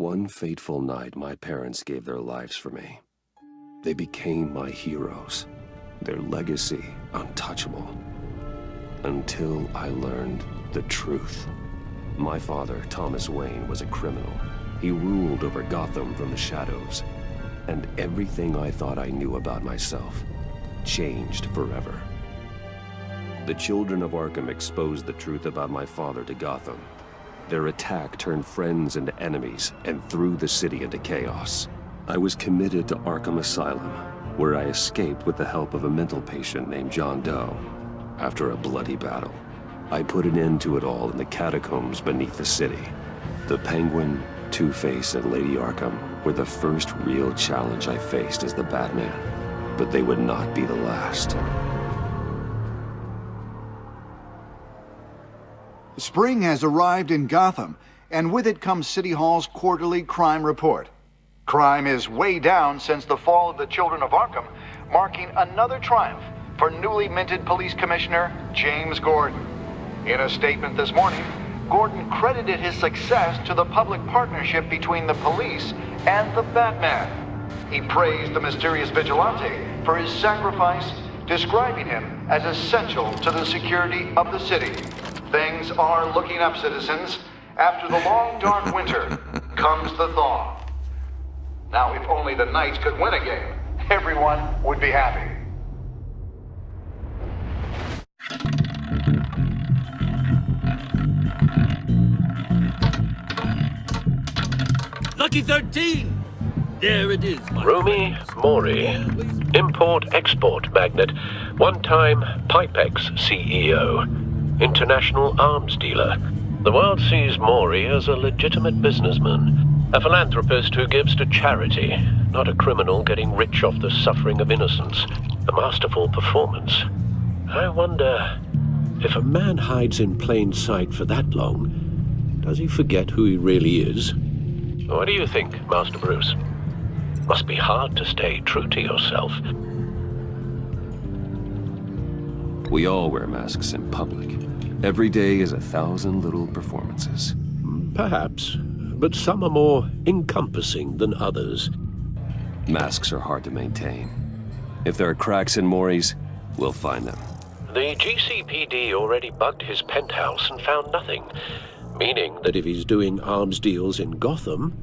one fateful night, my parents gave their lives for me. They became my heroes, their legacy untouchable. Until I learned the truth. My father, Thomas Wayne, was a criminal. He ruled over Gotham from the shadows. And everything I thought I knew about myself changed forever. The children of Arkham exposed the truth about my father to Gotham. Their attack turned friends into enemies and threw the city into chaos. I was committed to Arkham Asylum, where I escaped with the help of a mental patient named John Doe. After a bloody battle, I put an end to it all in the catacombs beneath the city. The Penguin, Two-Face, and Lady Arkham were the first real challenge I faced as the Batman, but they would not be the last. Spring has arrived in Gotham, and with it comes City Hall's quarterly crime report. Crime is way down since the fall of the Children of Arkham, marking another triumph for newly minted Police Commissioner James Gordon. In a statement this morning, Gordon credited his success to the public partnership between the police and the Batman. He praised the mysterious vigilante for his sacrifice, describing him as essential to the security of the city. Things are looking up, citizens. After the long, dark winter comes the thaw. Now, if only the Knights could win a game, everyone would be happy. Lucky 13! There it is, my Rumi friends. Mori, import-export magnate, one-time Pipex CEO, international arms dealer. The world sees Mori as a legitimate businessman, a philanthropist who gives to charity, not a criminal getting rich off the suffering of innocence. A masterful performance. I wonder, if a man hides in plain sight for that long, does he forget who he really is? What do you think, Master Bruce? Must be hard to stay true to yourself. We all wear masks in public. Every day is 1,000 little performances. Perhaps, but some are more encompassing than others. Masks are hard to maintain. If there are cracks in Mori's, we'll find them. The GCPD already bugged his penthouse and found nothing, meaning that if he's doing arms deals in Gotham...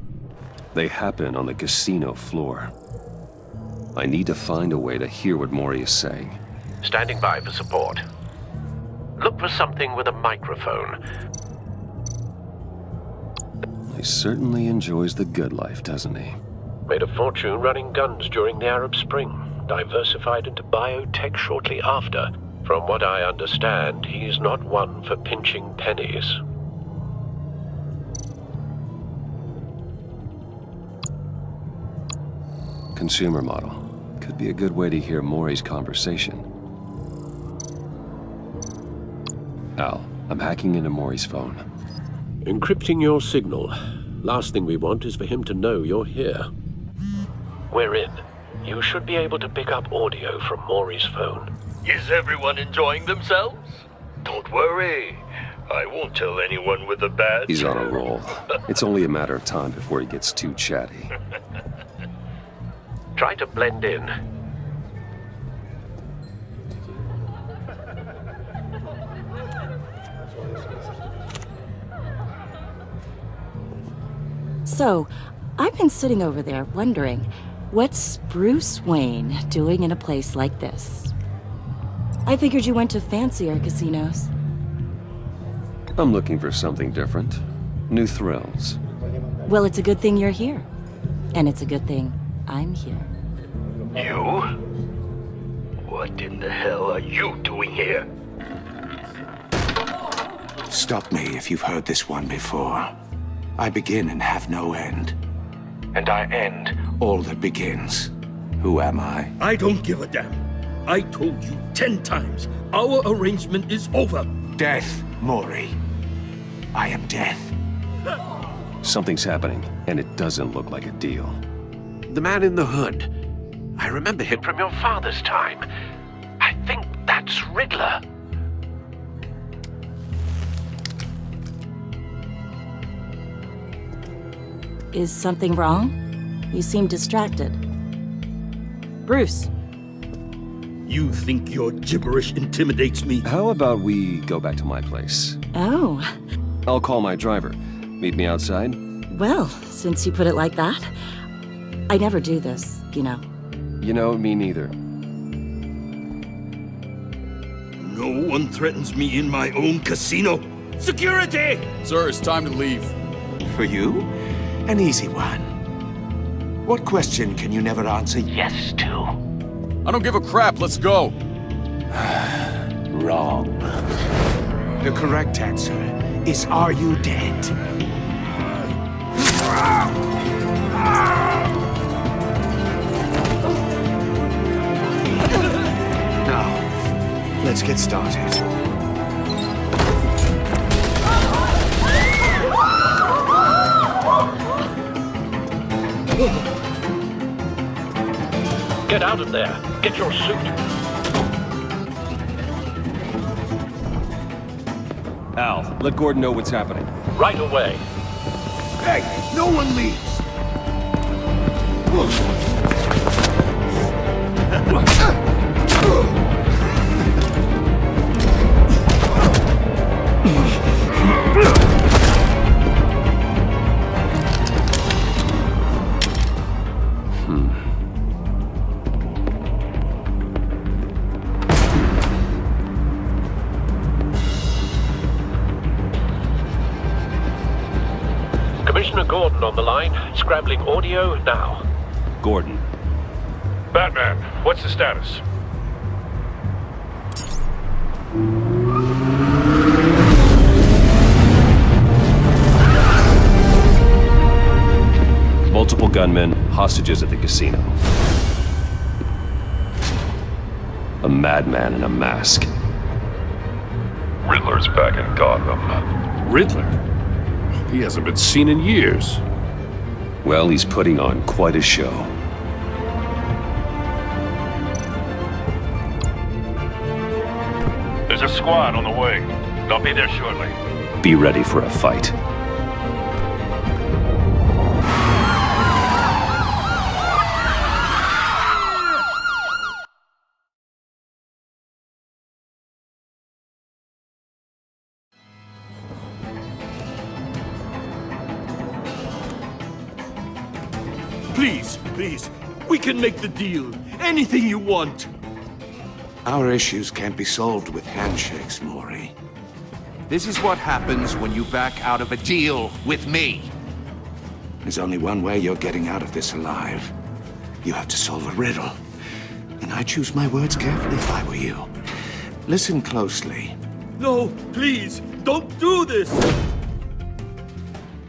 They happen on the casino floor. I need to find a way to hear what Mori is saying. Standing by for support. Look for something with a microphone. He certainly enjoys the good life, doesn't he? Made a fortune running guns during the Arab Spring. Diversified into biotech shortly after. From what I understand, he's not one for pinching pennies. Consumer model. Could be a good way to hear Mori's conversation. Al, I'm hacking into Mori's phone. Encrypting your signal. Last thing we want is for him to know you're here. We're in. You should be able to pick up audio from Mori's phone. Is everyone enjoying themselves? Don't worry. I won't tell anyone with a badge. He's on a roll. It's only a matter of time before he gets too chatty. Try to blend in. So, I've been sitting over there wondering, what's Bruce Wayne doing in a place like this? I figured you went to fancier casinos. I'm looking for something different. New thrills. Well, it's a good thing you're here. And it's a good thing I'm here. You? What in the hell are you doing here? Stop me if you've heard this one before. I begin and have no end. And I end all that begins. Who am I? I don't give a damn. I told you 10 times. Our arrangement is over. Death, Mori. I am death. Something's happening, and it doesn't look like a deal. The man in the hood. I remember him from your father's time. I think that's Riddler. Is something wrong? You seem distracted. Bruce. You think your gibberish intimidates me? How about we go back to my place? Oh. I'll call my driver. Meet me outside? Well, since you put it like that, I never do this, you know. You know, me neither. No one threatens me in my own casino. Security! Sir, it's time to leave. For you, an easy one. What question can you never answer yes to? I don't give a crap, let's go. Wrong. The correct answer is, are you dead? Now, let's get started. Get out of there. Get your suit. Al, let Gordon know what's happening. Right away. Hey, no one leaves! Commissioner Gordon on the line. Scrambling audio now. Gordon. Batman, what's the status? Multiple gunmen, hostages at the casino. A madman in a mask. Riddler's back in Gotham. Riddler? He hasn't been seen in years. Well, he's putting on quite a show. There's a squad on the way. They'll be there shortly. Be ready for a fight. Please, we can make the deal. Anything you want. Our issues can't be solved with handshakes, Maury. This is what happens when you back out of a deal with me. There's only one way you're getting out of this alive. You have to solve a riddle. And I choose my words carefully if I were you. Listen closely. No, please, don't do this!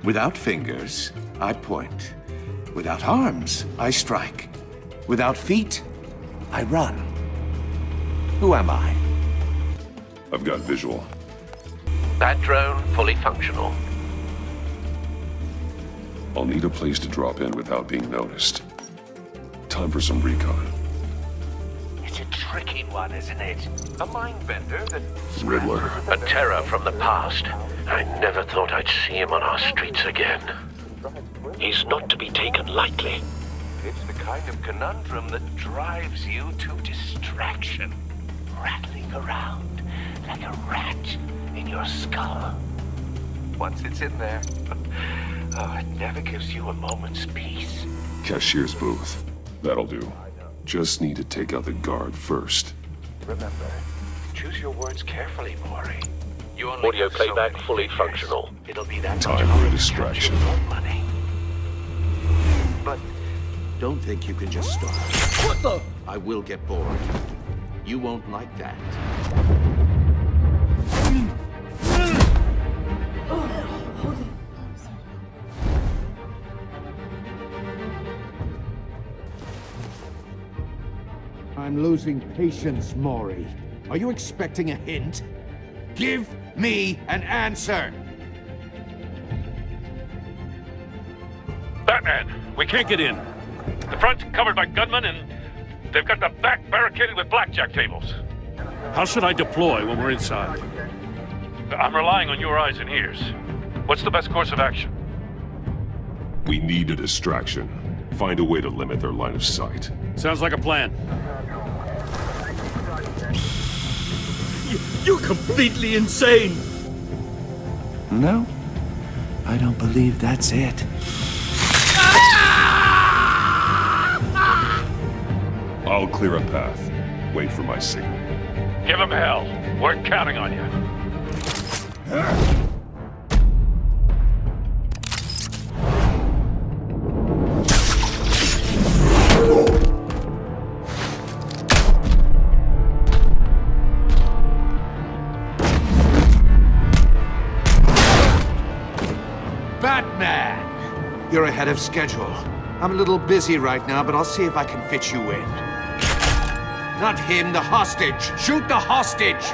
Without fingers, I point. Without arms, I strike. Without feet, I run. Who am I? I've got visual. That drone fully functional. I'll need a place to drop in without being noticed. Time for some recon. It's a tricky one, isn't it? A mind bender that... Riddler. A terror from the past. I never thought I'd see him on our streets again. He's not to be taken lightly. It's the kind of conundrum that drives you to distraction. Rattling around like a rat in your skull. Once it's in there, it never gives you a moment's peace. Cashier's booth. That'll do. Just need to take out the guard first. Remember, choose your words carefully, Maury. You only Audio have so playback many fully fingers. functional. It'll be that Time for a distraction. money. But don't think you can just stop. What the? I will get bored. You won't like that. I'm losing patience, Maury. Are you expecting a hint? Give me an answer! Batman, we can't get in. The front's covered by gunmen, and they've got the back barricaded with blackjack tables. How should I deploy when we're inside? I'm relying on your eyes and ears. What's the best course of action? We need a distraction. Find a way to limit their line of sight. Sounds like a plan. You're completely insane! No, I don't believe that's it. I'll clear a path. Wait for my signal. Give him hell. We're counting on you. Batman! You're ahead of schedule. I'm a little busy right now, but I'll see if I can fit you in. Not him, the hostage! Shoot the hostage!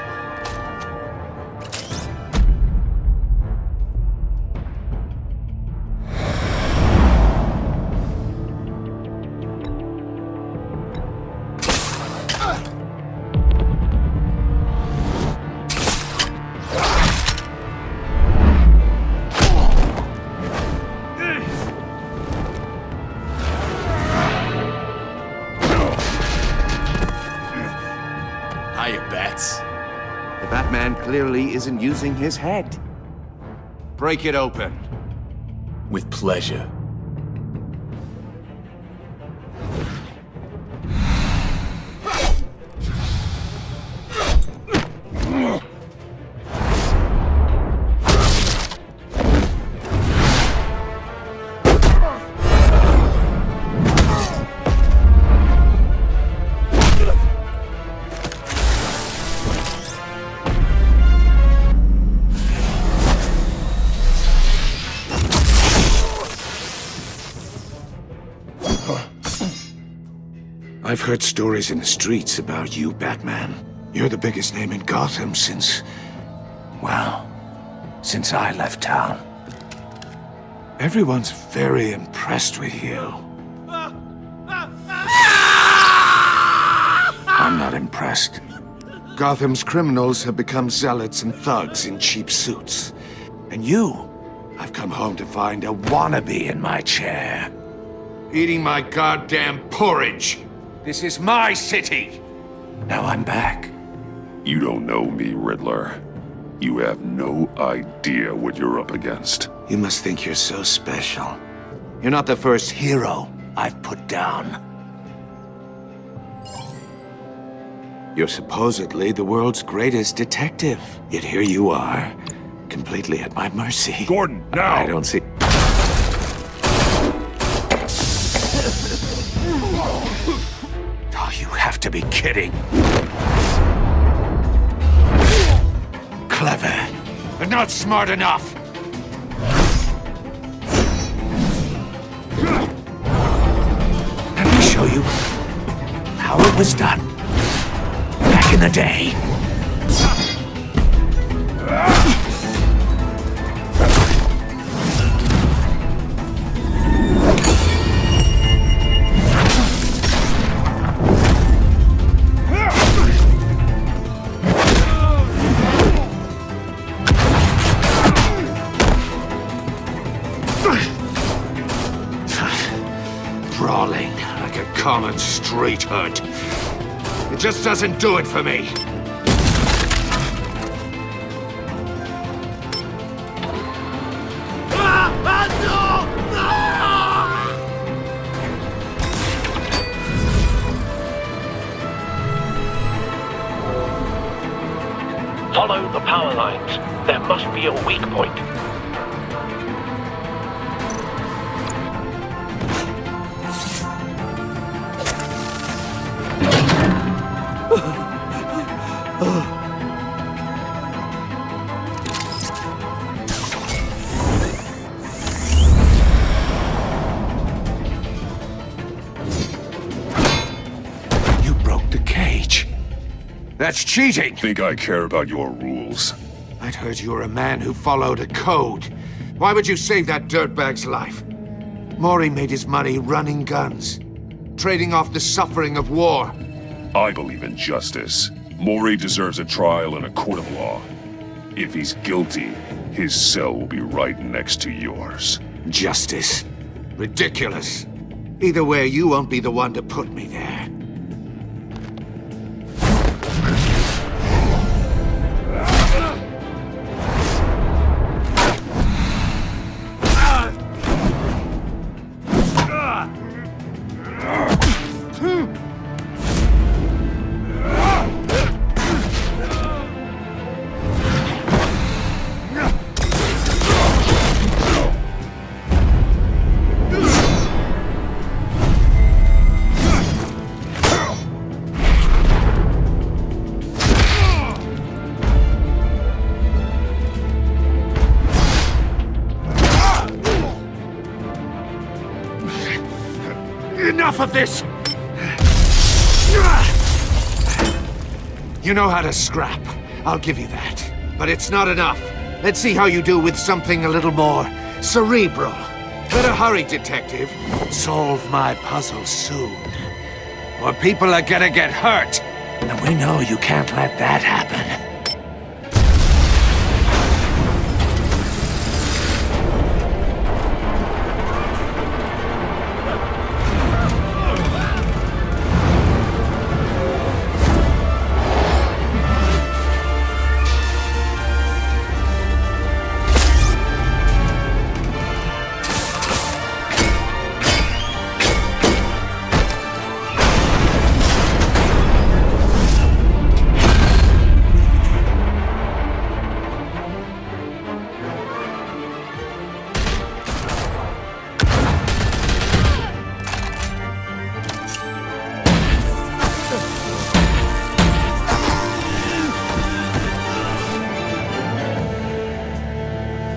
Hiya, Bats. The Batman clearly isn't using his head. Break it open. With pleasure. I've heard stories in the streets about you, Batman. You're the biggest name in Gotham since... well, since I left town. Everyone's very impressed with you. I'm not impressed. Gotham's criminals have become zealots and thugs in cheap suits. And you, I've come home to find a wannabe in my chair. Eating my goddamn porridge. This is my city! Now I'm back. You don't know me, Riddler. You have no idea what you're up against. You must think you're so special. You're not the first hero I've put down. You're supposedly the world's greatest detective. Yet here you are, completely at my mercy. Gordon, now! I don't see... Oh, you have to be kidding. Clever, but not smart enough. Let me show you how it was done back in the day. Brawling like a common street hood. It just doesn't do it for me. Follow the power lines. There must be a weak point. You broke the cage. That's cheating! Think I care about your rules? I'd heard you were a man who followed a code. Why would you save that dirtbag's life? Maury made his money running guns, trading off the suffering of war. I believe in justice. Maury deserves a trial in a court of law. If he's guilty, his cell will be right next to yours. Justice? Ridiculous. Either way, you won't be the one to put me there. Enough of this! You know how to scrap. I'll give you that. But it's not enough. Let's see how you do with something a little more cerebral. Better hurry, detective. Solve my puzzle soon. Or people are gonna get hurt. And we know you can't let that happen.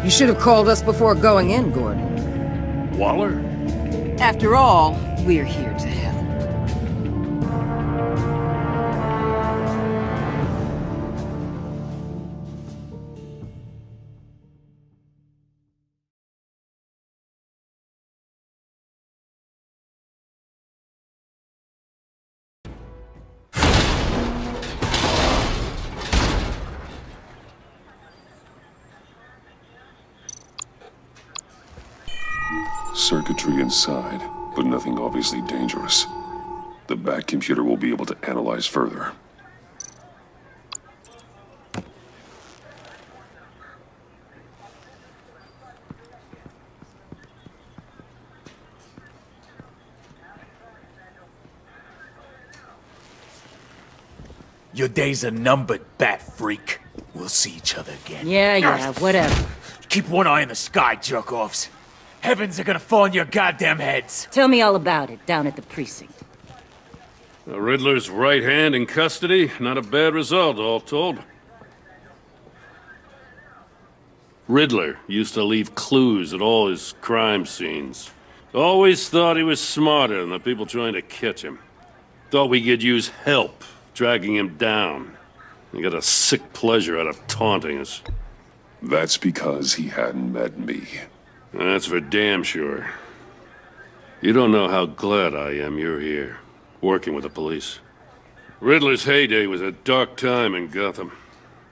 You should have called us before going in, Gordon. Waller? After all, we're here to help. Circuitry inside, but nothing obviously dangerous. The back computer will be able to analyze further. Your days are numbered, bat freak. We'll see each other again. Yeah, whatever. Keep one eye in the sky, jerk-offs. Heavens are gonna fall on your goddamn heads. Tell me all about it down at the precinct. The Riddler's right hand in custody. Not a bad result, all told. Riddler used to leave clues at all his crime scenes. Always thought he was smarter than the people trying to catch him. Thought we could use help dragging him down. He got a sick pleasure out of taunting us. That's because he hadn't met me. That's for damn sure. You don't know how glad I am you're here, working with the police. Riddler's heyday was a dark time in Gotham.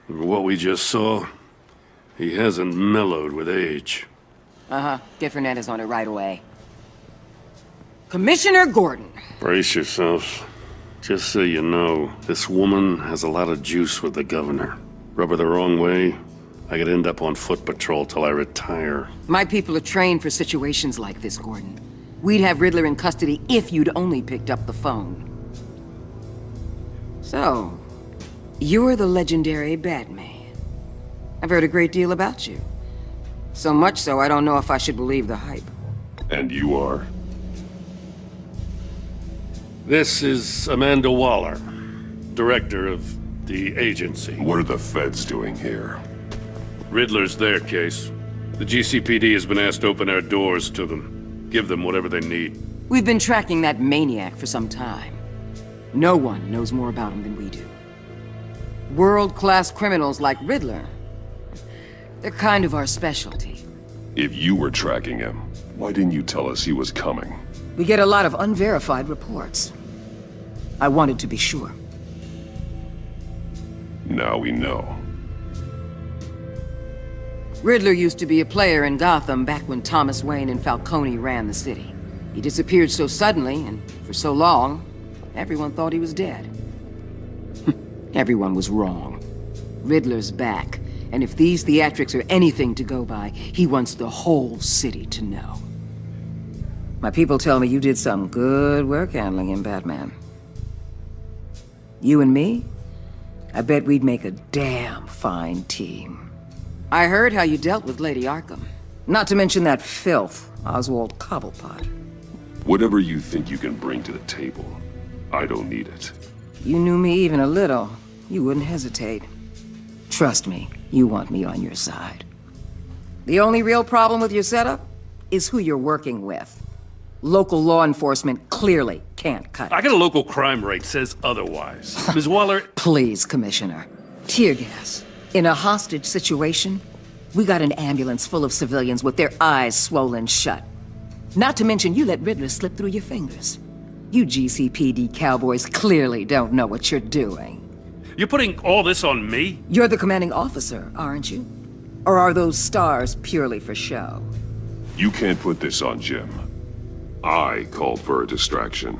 And what we just saw, he hasn't mellowed with age. Uh-huh. Get Fernandez on it right away. Commissioner Gordon. Brace yourselves. Just so you know, this woman has a lot of juice with the governor. Rub her the wrong way, I could end up on foot patrol till I retire. My people are trained for situations like this, Gordon. We'd have Riddler in custody if you'd only picked up the phone. So, you're the legendary Batman. I've heard a great deal about you. So much so, I don't know if I should believe the hype. And you are? This is Amanda Waller, director of the agency. What are the feds doing here? Riddler's their case. The GCPD has been asked to open our doors to them. Give them whatever they need. We've been tracking that maniac for some time. No one knows more about him than we do. World-class criminals like Riddler. They're kind of our specialty. If you were tracking him, why didn't you tell us he was coming? We get a lot of unverified reports. I wanted to be sure. Now we know. Riddler used to be a player in Gotham back when Thomas Wayne and Falcone ran the city. He disappeared so suddenly and for so long, everyone thought he was dead. Everyone was wrong. Riddler's back, and if these theatrics are anything to go by, he wants the whole city to know. My people tell me you did some good work handling him, Batman. You and me? I bet we'd make a damn fine team. I heard how you dealt with Lady Arkham. Not to mention that filth, Oswald Cobblepot. Whatever you think you can bring to the table, I don't need it. You knew me even a little, you wouldn't hesitate. Trust me, you want me on your side. The only real problem with your setup is who you're working with. Local law enforcement clearly can't cut it. I got a local crime rate says otherwise. Ms. Waller... Please, Commissioner. Tear gas. In a hostage situation, we got an ambulance full of civilians with their eyes swollen shut. Not to mention you let Riddler slip through your fingers. You GCPD cowboys clearly don't know what you're doing. You're putting all this on me? You're the commanding officer, aren't you? Or are those stars purely for show? You can't put this on Jim. I called for a distraction.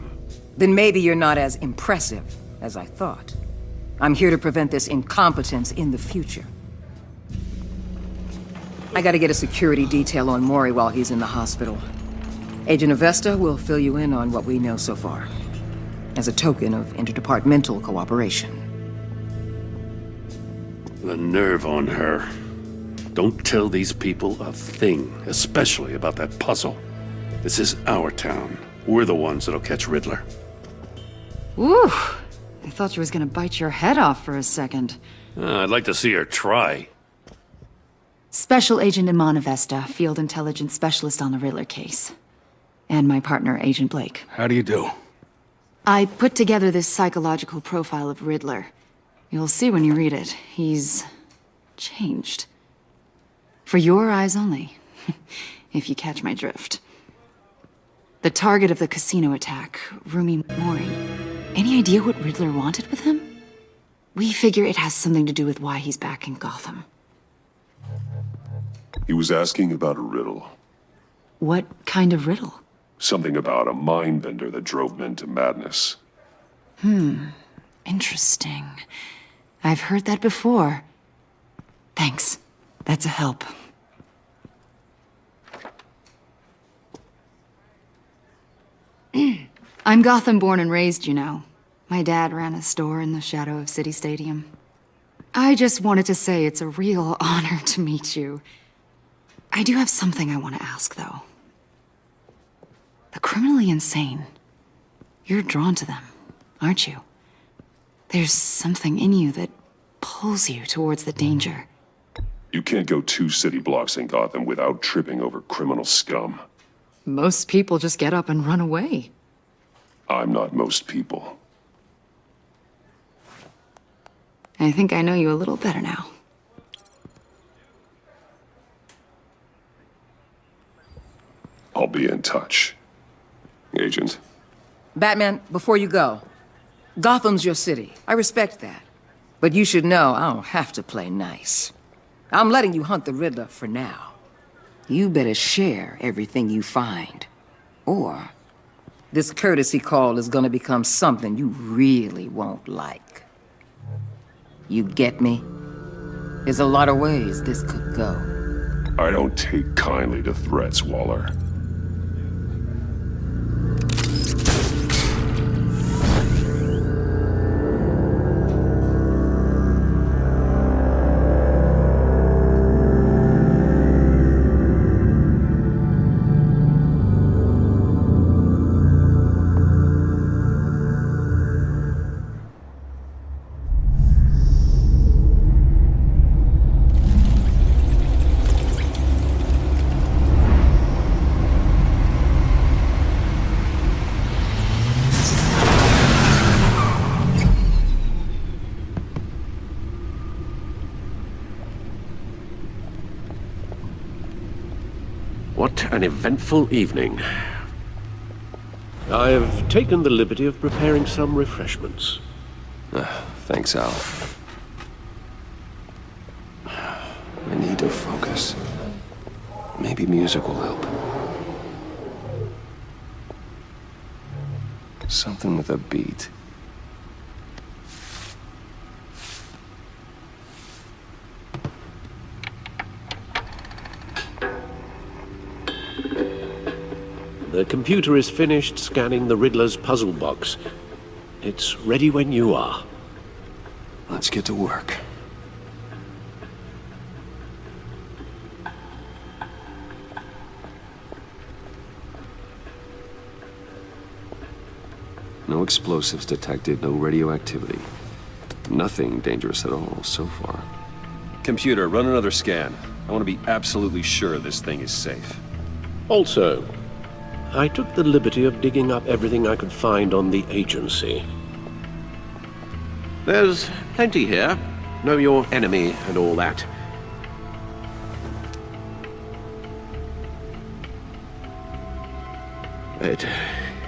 Then maybe you're not as impressive as I thought. I'm here to prevent this incompetence in the future. I gotta get a security detail on Mori while he's in the hospital. Agent Avesta will fill you in on what we know so far, as a token of interdepartmental cooperation. The nerve on her. Don't tell these people a thing, especially about that puzzle. This is our town. We're the ones that'll catch Riddler. Woo! I thought you was gonna bite your head off for a second. I'd like to see her try. Special Agent Iman Avesta, Field Intelligence Specialist on the Riddler case. And my partner, Agent Blake. How do you do? I put together this psychological profile of Riddler. You'll see when you read it. He's changed. For your eyes only, if you catch my drift. The target of the casino attack, Rumi Mori. Any idea what Riddler wanted with him? We figure it has something to do with why he's back in Gotham. He was asking about a riddle. What kind of riddle? Something about a mind bender that drove men to madness. Interesting. I've heard that before. Thanks. That's a help. I'm Gotham born and raised, you know. My dad ran a store in the shadow of City Stadium. I just wanted to say it's a real honor to meet you. I do have something I want to ask, though. The criminally insane. You're drawn to them, aren't you? There's something in you that pulls you towards the danger. You can't go 2 city blocks in Gotham without tripping over criminal scum. Most people just get up and run away. I'm not most people. I think I know you a little better now. I'll be in touch. Agent. Batman, before you go, Gotham's your city. I respect that. But you should know I don't have to play nice. I'm letting you hunt the Riddler for now. You better share everything you find. Or this courtesy call is gonna become something you really won't like. You get me? There's a lot of ways this could go. I don't take kindly to threats, Waller. What an eventful evening. I've taken the liberty of preparing some refreshments. Thanks, Al. I need to focus. Maybe music will help. Something with a beat. The computer is finished scanning the Riddler's puzzle box. It's ready when you are. Let's get to work. No explosives detected, no radioactivity. Nothing dangerous at all so far. Computer, run another scan. I want to be absolutely sure this thing is safe. Also, I took the liberty of digging up everything I could find on the agency. There's plenty here. Know your enemy and all that.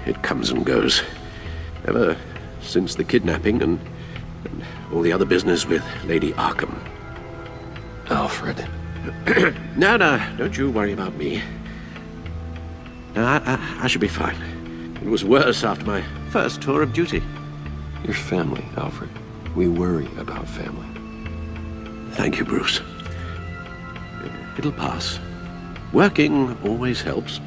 It comes and goes. Ever since the kidnapping and all the other business with Lady Arkham. Alfred. No, don't you worry about me. No, I should be fine. It was worse after my first tour of duty. Your family, Alfred. We worry about family. Thank you, Bruce. It'll pass. Working always helps.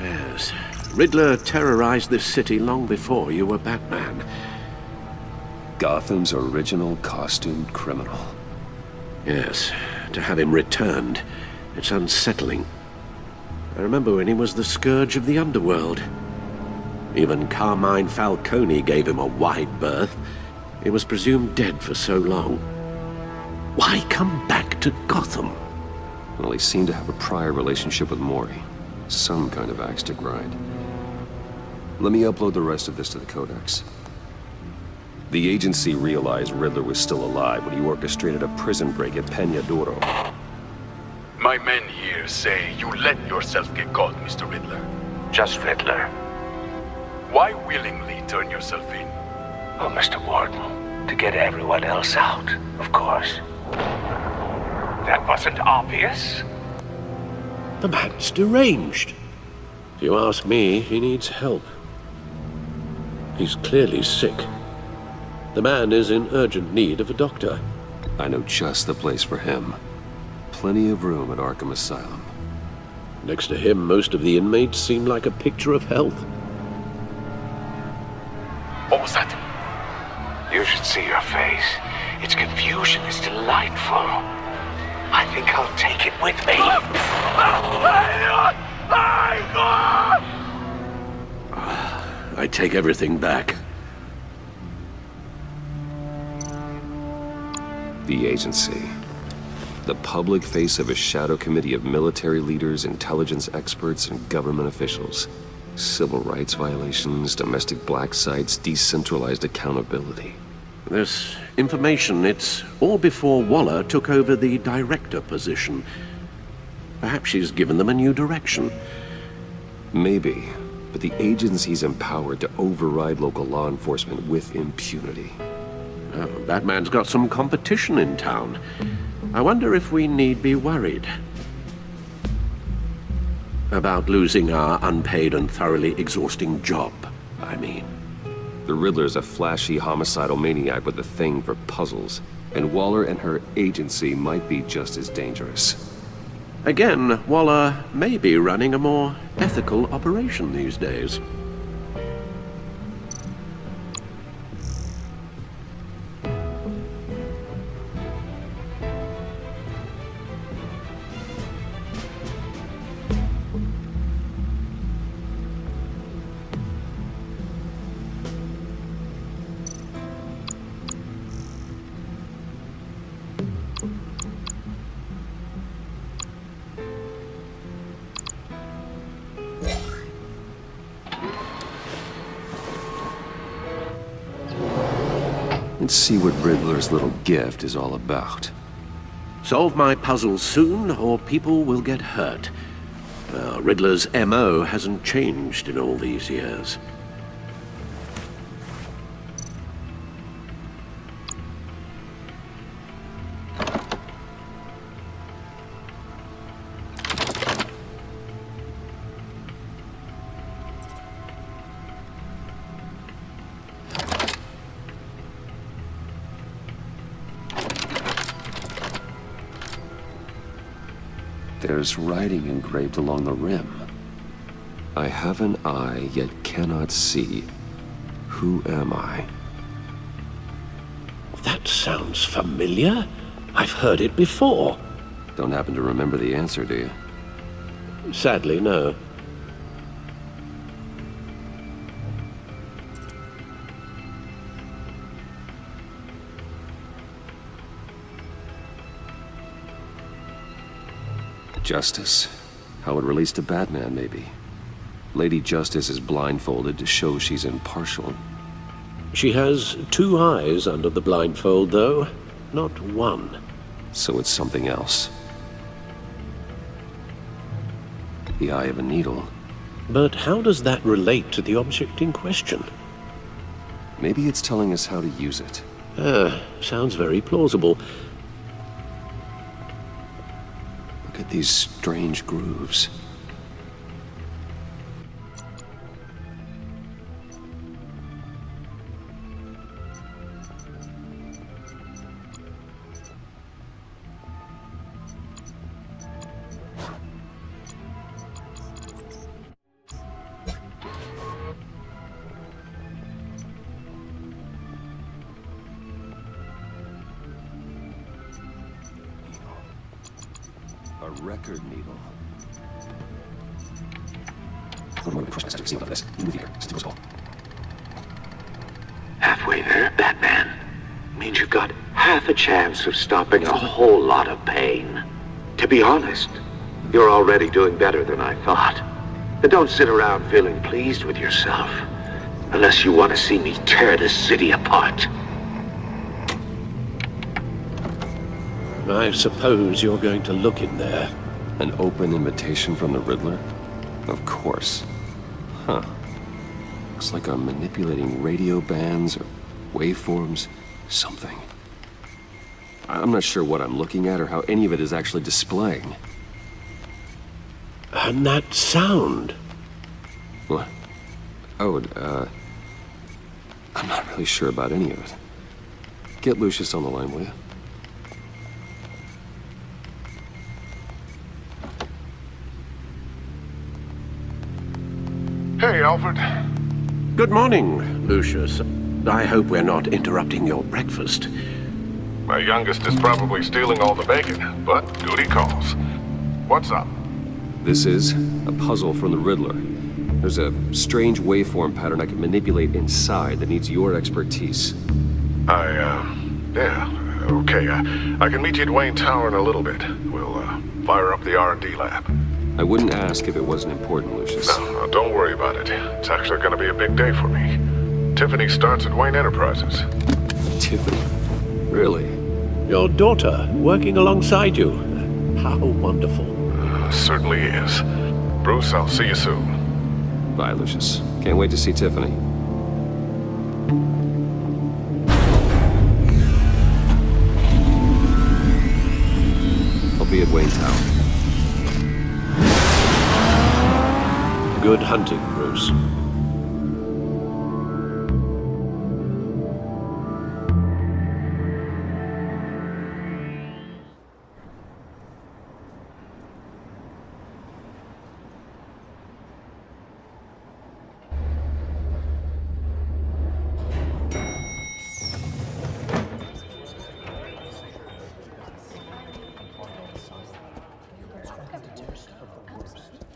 Yes. Riddler terrorized this city long before you were Batman. Gotham's original costumed criminal. Yes. To have him returned, it's unsettling. I remember when he was the scourge of the underworld. Even Carmine Falcone gave him a wide berth. He was presumed dead for so long. Why come back to Gotham? Well, he seemed to have a prior relationship with Mori. Some kind of axe to grind. Let me upload the rest of this to the Codex. The agency realized Riddler was still alive when he orchestrated a prison break at Peña Duro. My men here say you let yourself get caught, Mr. Riddler. Just Riddler. Why willingly turn yourself in? Oh, Mr. Warden, to get everyone else out, of course. That wasn't obvious. The man's deranged. If you ask me, he needs help. He's clearly sick. The man is in urgent need of a doctor. I know just the place for him. Plenty of room at Arkham Asylum. Next to him, most of the inmates seem like a picture of health. What was that? You should see your face. Its confusion is delightful. I think I'll take it with me. I take everything back. The agency. The public face of a shadow committee of military leaders, intelligence experts, and government officials. Civil rights violations, domestic black sites, decentralized accountability. This information, it's all before Waller took over the director position. Perhaps she's given them a new direction. Maybe, but the agency's empowered to override local law enforcement with impunity. Batman's got some competition in town. I wonder if we need be worried about losing our unpaid and thoroughly exhausting job, I mean. The Riddler's a flashy homicidal maniac with a thing for puzzles, and Waller and her agency might be just as dangerous. Again, Waller may be running a more ethical operation these days. Let's see what Riddler's little gift is all about. Solve my puzzles soon, or people will get hurt. Riddler's MO hasn't changed in all these years. There's writing engraved along the rim. I have an eye, yet cannot see. Who am I? That sounds familiar. I've heard it before. Don't happen to remember the answer, do you? Sadly, no. Justice? How it relates to Batman, maybe. Lady Justice is blindfolded to show she's impartial. She has 2 eyes under the blindfold, though. Not 1. So it's something else. The eye of a needle. But how does that relate to the object in question? Maybe it's telling us how to use it. Sounds very plausible. Look at these strange grooves. A record needle. Halfway there, Batman. Means you've got half a chance of stopping a whole lot of pain. To be honest, you're already doing better than I thought. And don't sit around feeling pleased with yourself. Unless you want to see me tear this city apart. I suppose you're going to look in there. An open invitation from the Riddler? Of course. Huh. Looks like I'm manipulating radio bands or waveforms. Something. I'm not sure what I'm looking at or how any of it is actually displaying. And that sound. What? Oh, I'm not really sure about any of it. Get Lucius on the line, will you? Hey, Alfred. Good morning, Lucius. I hope we're not interrupting your breakfast. My youngest is probably stealing all the bacon, but duty calls. What's up? This is a puzzle from the Riddler. There's a strange waveform pattern I can manipulate inside that needs your expertise. Yeah, okay. I can meet you at Wayne Tower in a little bit. We'll, fire up the R&D lab. I wouldn't ask if it wasn't important, Lucius. No, don't worry about it. It's actually gonna be a big day for me. Tiffany starts at Wayne Enterprises. Tiffany? Really? Your daughter, working alongside you. How wonderful. Certainly is. Bruce, I'll see you soon. Bye, Lucius. Can't wait to see Tiffany. I'll be at Wayne Tower. Good hunting, Bruce.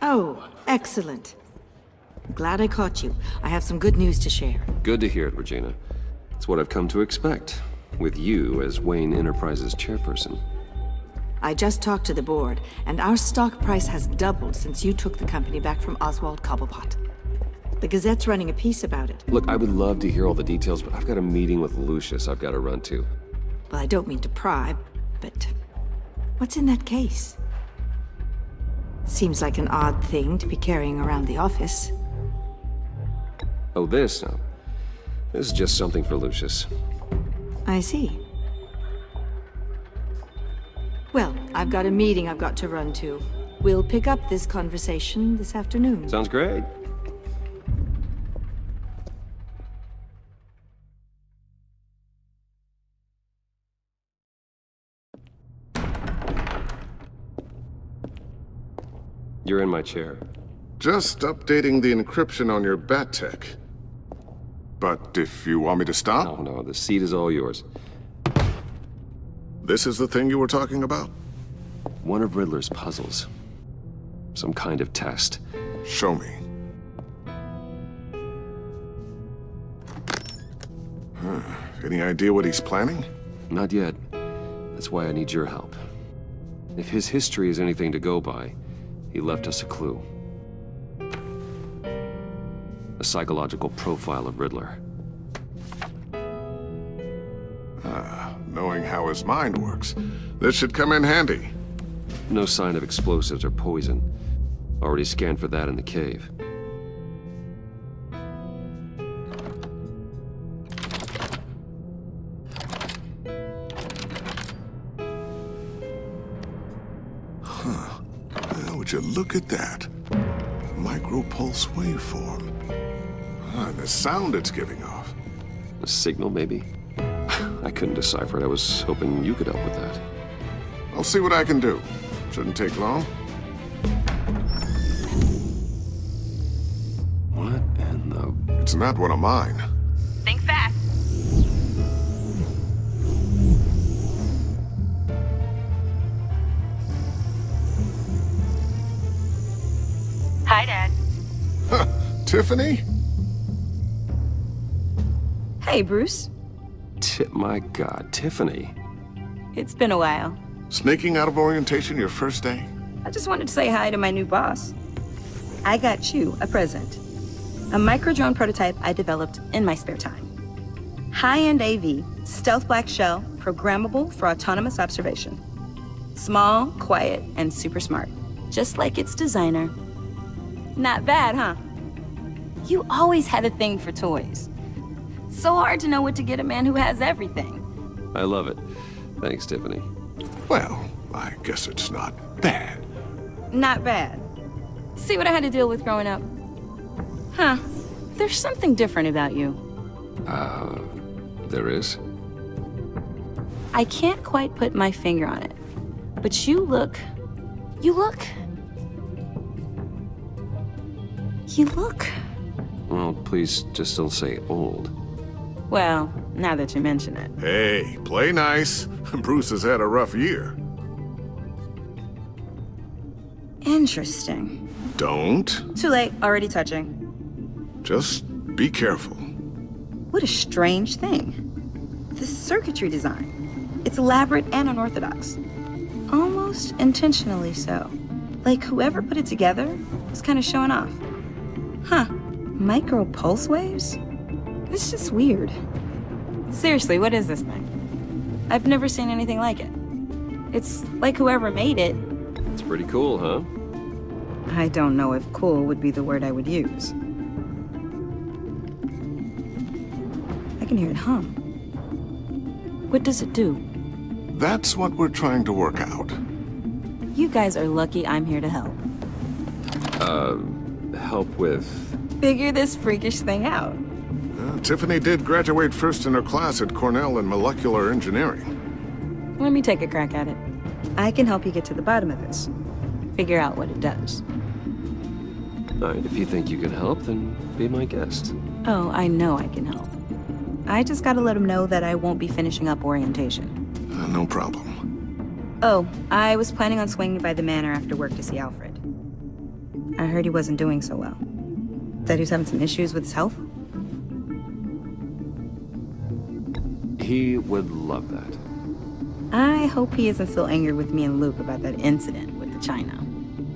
Oh, excellent. Glad I caught you. I have some good news to share. Good to hear it, Regina. It's what I've come to expect, with you as Wayne Enterprises chairperson. I just talked to the board, and our stock price has doubled since you took the company back from Oswald Cobblepot. The Gazette's running a piece about it. Look, I would love to hear all the details, but I've got a meeting with Lucius I've got to run to. Well, I don't mean to pry, but What's in that case? Seems like an odd thing to be carrying around the office. Oh, this? No. This is just something for Lucius. I see. Well, I've got a meeting I've got to run to. We'll pick up this conversation this afternoon. Sounds great. You're in my chair. Just updating the encryption on your bat tech. But if you want me to stop? No, the seat is all yours. This is the thing you were talking about? One of Riddler's puzzles. Some kind of test. Show me. Any idea what he's planning? Not yet. That's why I need your help. If his history is anything to go by, he left us a clue. A psychological profile of Riddler. Knowing how his mind works, this should come in handy. No sign of explosives or poison. Already scanned for that in the cave. Would you look at that? Micro-pulse waveform. And the sound it's giving off. A signal, maybe? I couldn't decipher it. I was hoping you could help with that. I'll see what I can do. Shouldn't take long. What in the... It's not one of mine. Think fast. Hi, Dad. Tiffany? Hey, Bruce. My God, Tiffany. It's been a while. Sneaking out of orientation your first day? I just wanted to say hi to my new boss. I got you a present. A micro-drone prototype I developed in my spare time. High-end AV, stealth black shell, programmable for autonomous observation. Small, quiet, and super smart. Just like its designer. Not bad, huh? You always had a thing for toys. So hard to know what to get a man who has everything. I love it. Thanks, Tiffany. Well, I guess it's not bad. Not bad. See what I had to deal with growing up? Huh. There's something different about you. There is? I can't quite put my finger on it. But you look... Well, please just don't say old. Well, now that you mention it. Hey, play nice. Bruce has had a rough year. Interesting. Don't. Too late, already touching. Just be careful. What a strange thing. The circuitry design. It's elaborate and unorthodox. Almost intentionally so. Like whoever put it together was kind of showing off. Huh. Micro pulse waves? It's just weird. Seriously, what is this thing? I've never seen anything like it. It's like whoever made it. It's pretty cool, huh? I don't know if cool would be the word I would use. I can hear it hum. What does it do? That's what we're trying to work out. You guys are lucky I'm here to help. Help with... Figure this freakish thing out. Tiffany did graduate first in her class at Cornell in molecular engineering. Let me take a crack at it. I can help you get to the bottom of this. Figure out what it does. All right, if you think you can help, then be my guest. Oh, I know I can help. I just gotta let him know that I won't be finishing up orientation. No problem. Oh, I was planning on swinging by the manor after work to see Alfred. I heard he wasn't doing so well. That he was having some issues with his health? He would love that. I hope he isn't still angry with me and Luke about that incident with the china.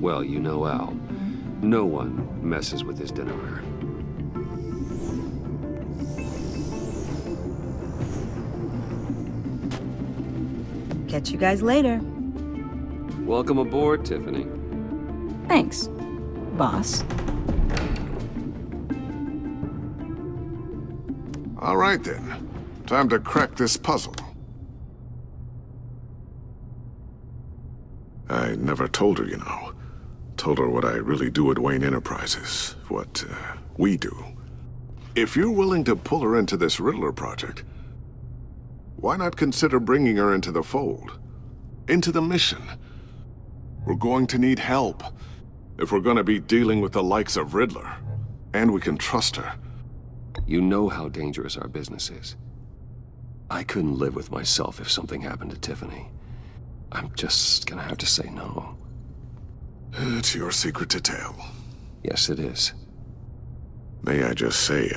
Well, you know Al. No one messes with his dinnerware. Catch you guys later. Welcome aboard, Tiffany. Thanks, boss. All right then. Time to crack this puzzle. I never told her, you know. Told her what I really do at Wayne Enterprises. What, we do. If you're willing to pull her into this Riddler project, why not consider bringing her into the fold? Into the mission? We're going to need help if we're going to be dealing with the likes of Riddler. And we can trust her. You know how dangerous our business is. I couldn't live with myself if something happened to Tiffany. I'm just gonna have to say no. It's your secret to tell. Yes, it is. May I just say,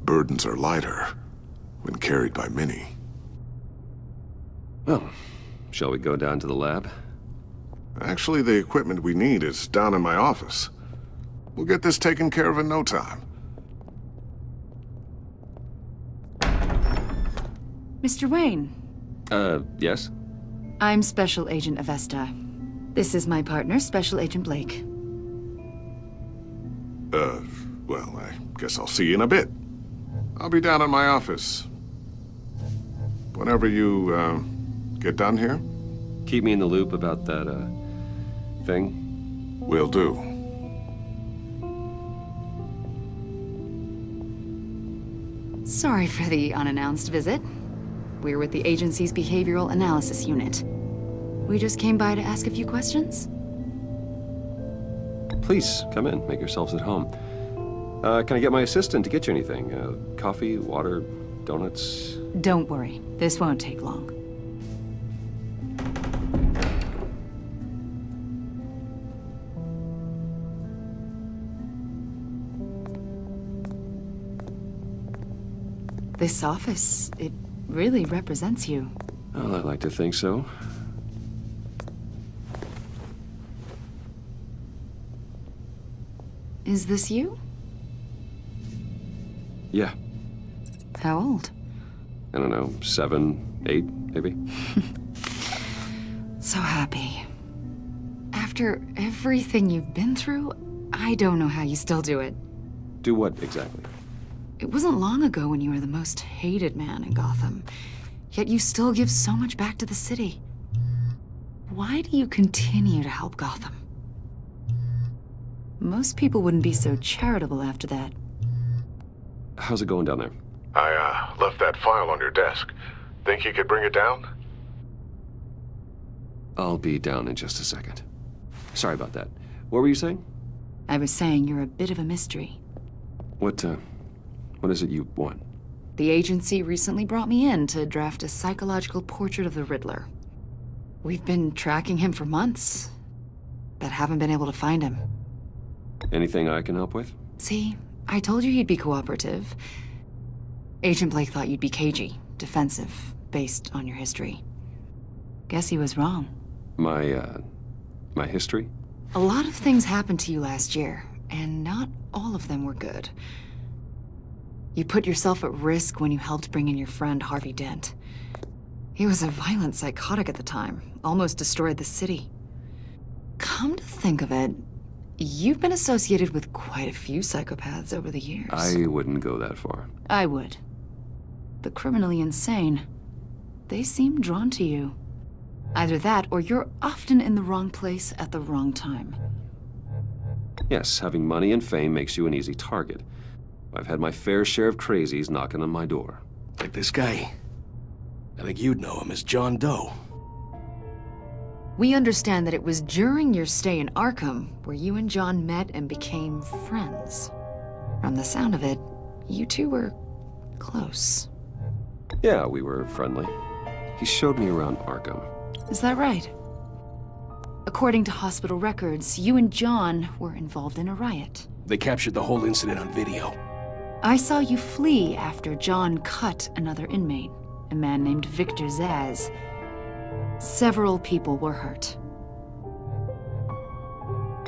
burdens are lighter when carried by many. Well, shall we go down to the lab? Actually, the equipment we need is down in my office. We'll get this taken care of in no time. Mr. Wayne. Yes? I'm Special Agent Avesta. This is my partner, Special Agent Blake. Well, I guess I'll see you in a bit. I'll be down in my office. Whenever you, get done here? Keep me in the loop about that, thing? Will do. Sorry for the unannounced visit. We're with the agency's behavioral analysis unit. We just came by to ask a few questions. Please, come in. Make yourselves at home. Can I get my assistant to get you anything? Coffee, water, donuts? Don't worry. This won't take long. This office, it really represents you. Well, I'd like to think so. Is this you? Yeah. How old? I don't know, 7, 8, maybe? So happy. After everything you've been through, I don't know how you still do it. Do what, exactly? It wasn't long ago when you were the most hated man in Gotham, yet you still give so much back to the city. Why do you continue to help Gotham? Most people wouldn't be so charitable after that. How's it going down there? I, left that file on your desk. Think you could bring it down? I'll be down in just a second. Sorry about that. What were you saying? I was saying you're a bit of a mystery. What is it you want? The agency recently brought me in to draft a psychological portrait of the Riddler. We've been tracking him for months, but haven't been able to find him. Anything I can help with? See, I told you he'd be cooperative. Agent Blake thought you'd be cagey, defensive, based on your history. Guess he was wrong. My history? A lot of things happened to you last year, and not all of them were good. You put yourself at risk when you helped bring in your friend Harvey Dent. He was a violent psychotic at the time, almost destroyed the city. Come to think of it, you've been associated with quite a few psychopaths over the years. I wouldn't go that far. I would. The criminally insane, they seem drawn to you. Either that, or you're often in the wrong place at the wrong time. Yes, having money and fame makes you an easy target. I've had my fair share of crazies knocking on my door. Like this guy. I think you'd know him as John Doe. We understand that it was during your stay in Arkham where you and John met and became friends. From the sound of it, you two were close. Yeah, we were friendly. He showed me around Arkham. Is that right? According to hospital records, you and John were involved in a riot. They captured the whole incident on video. I saw you flee after John cut another inmate, a man named Victor Zsasz. Several people were hurt.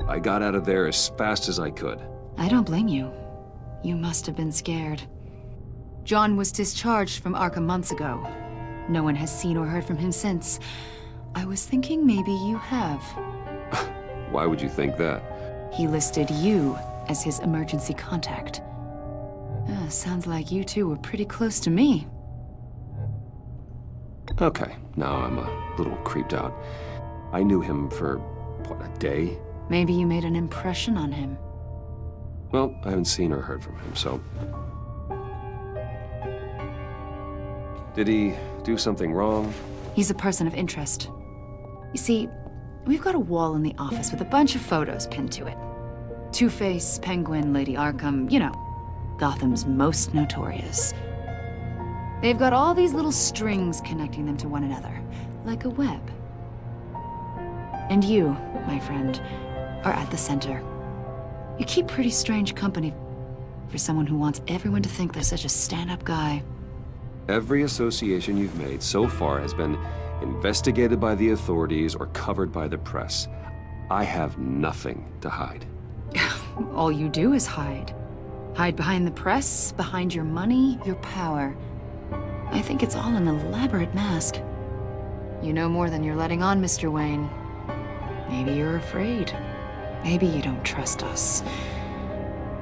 I got out of there as fast as I could. I don't blame you. You must have been scared. John was discharged from Arkham months ago. No one has seen or heard from him since. I was thinking maybe you have. Why would you think that? He listed you as his emergency contact. Sounds like you two were pretty close to me. Okay, now I'm a little creeped out. I knew him for, what, a day? Maybe you made an impression on him. Well, I haven't seen or heard from him, so... Did he do something wrong? He's a person of interest. You see, we've got a wall in the office with a bunch of photos pinned to it. Two-Face, Penguin, Lady Arkham, you know, Gotham's most notorious. They've got all these little strings connecting them to one another, like a web. And you, my friend, are at the center. You keep pretty strange company for someone who wants everyone to think they're such a stand-up guy. Every association you've made so far has been investigated by the authorities or covered by the press. I have nothing to hide. All you do is hide. Hide behind the press, behind your money, your power. I think it's all an elaborate mask. You know more than you're letting on, Mr. Wayne. Maybe you're afraid. Maybe you don't trust us.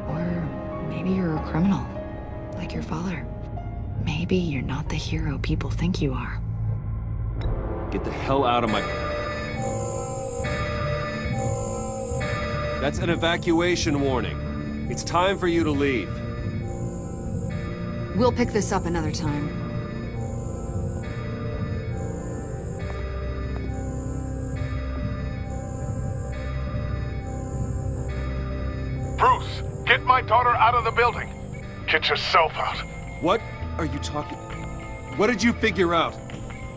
Or maybe you're a criminal, like your father. Maybe you're not the hero people think you are. Get the hell out of my... That's an evacuation warning. It's time for you to leave. We'll pick this up another time. Bruce, get my daughter out of the building. Get yourself out. What are you talking... What did you figure out?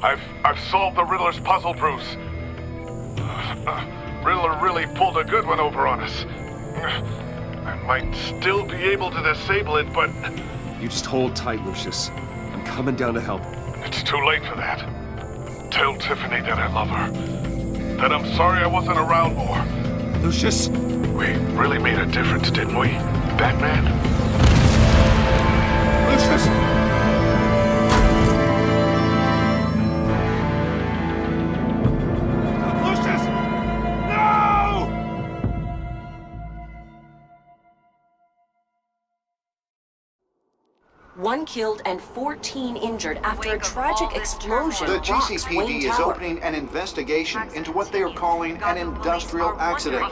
I've solved the Riddler's puzzle, Bruce. Riddler really pulled a good one over on us. I might still be able to disable it, but... You just hold tight, Lucius. I'm coming down to help. It's too late for that. Tell Tiffany that I love her. That I'm sorry I wasn't around more. Lucius! We really made a difference, didn't we, Batman? Lucius! One killed and 14 injured after a tragic explosion. The rocks GCPD Wayne is Tower. opening an investigation into what they are calling an industrial accident.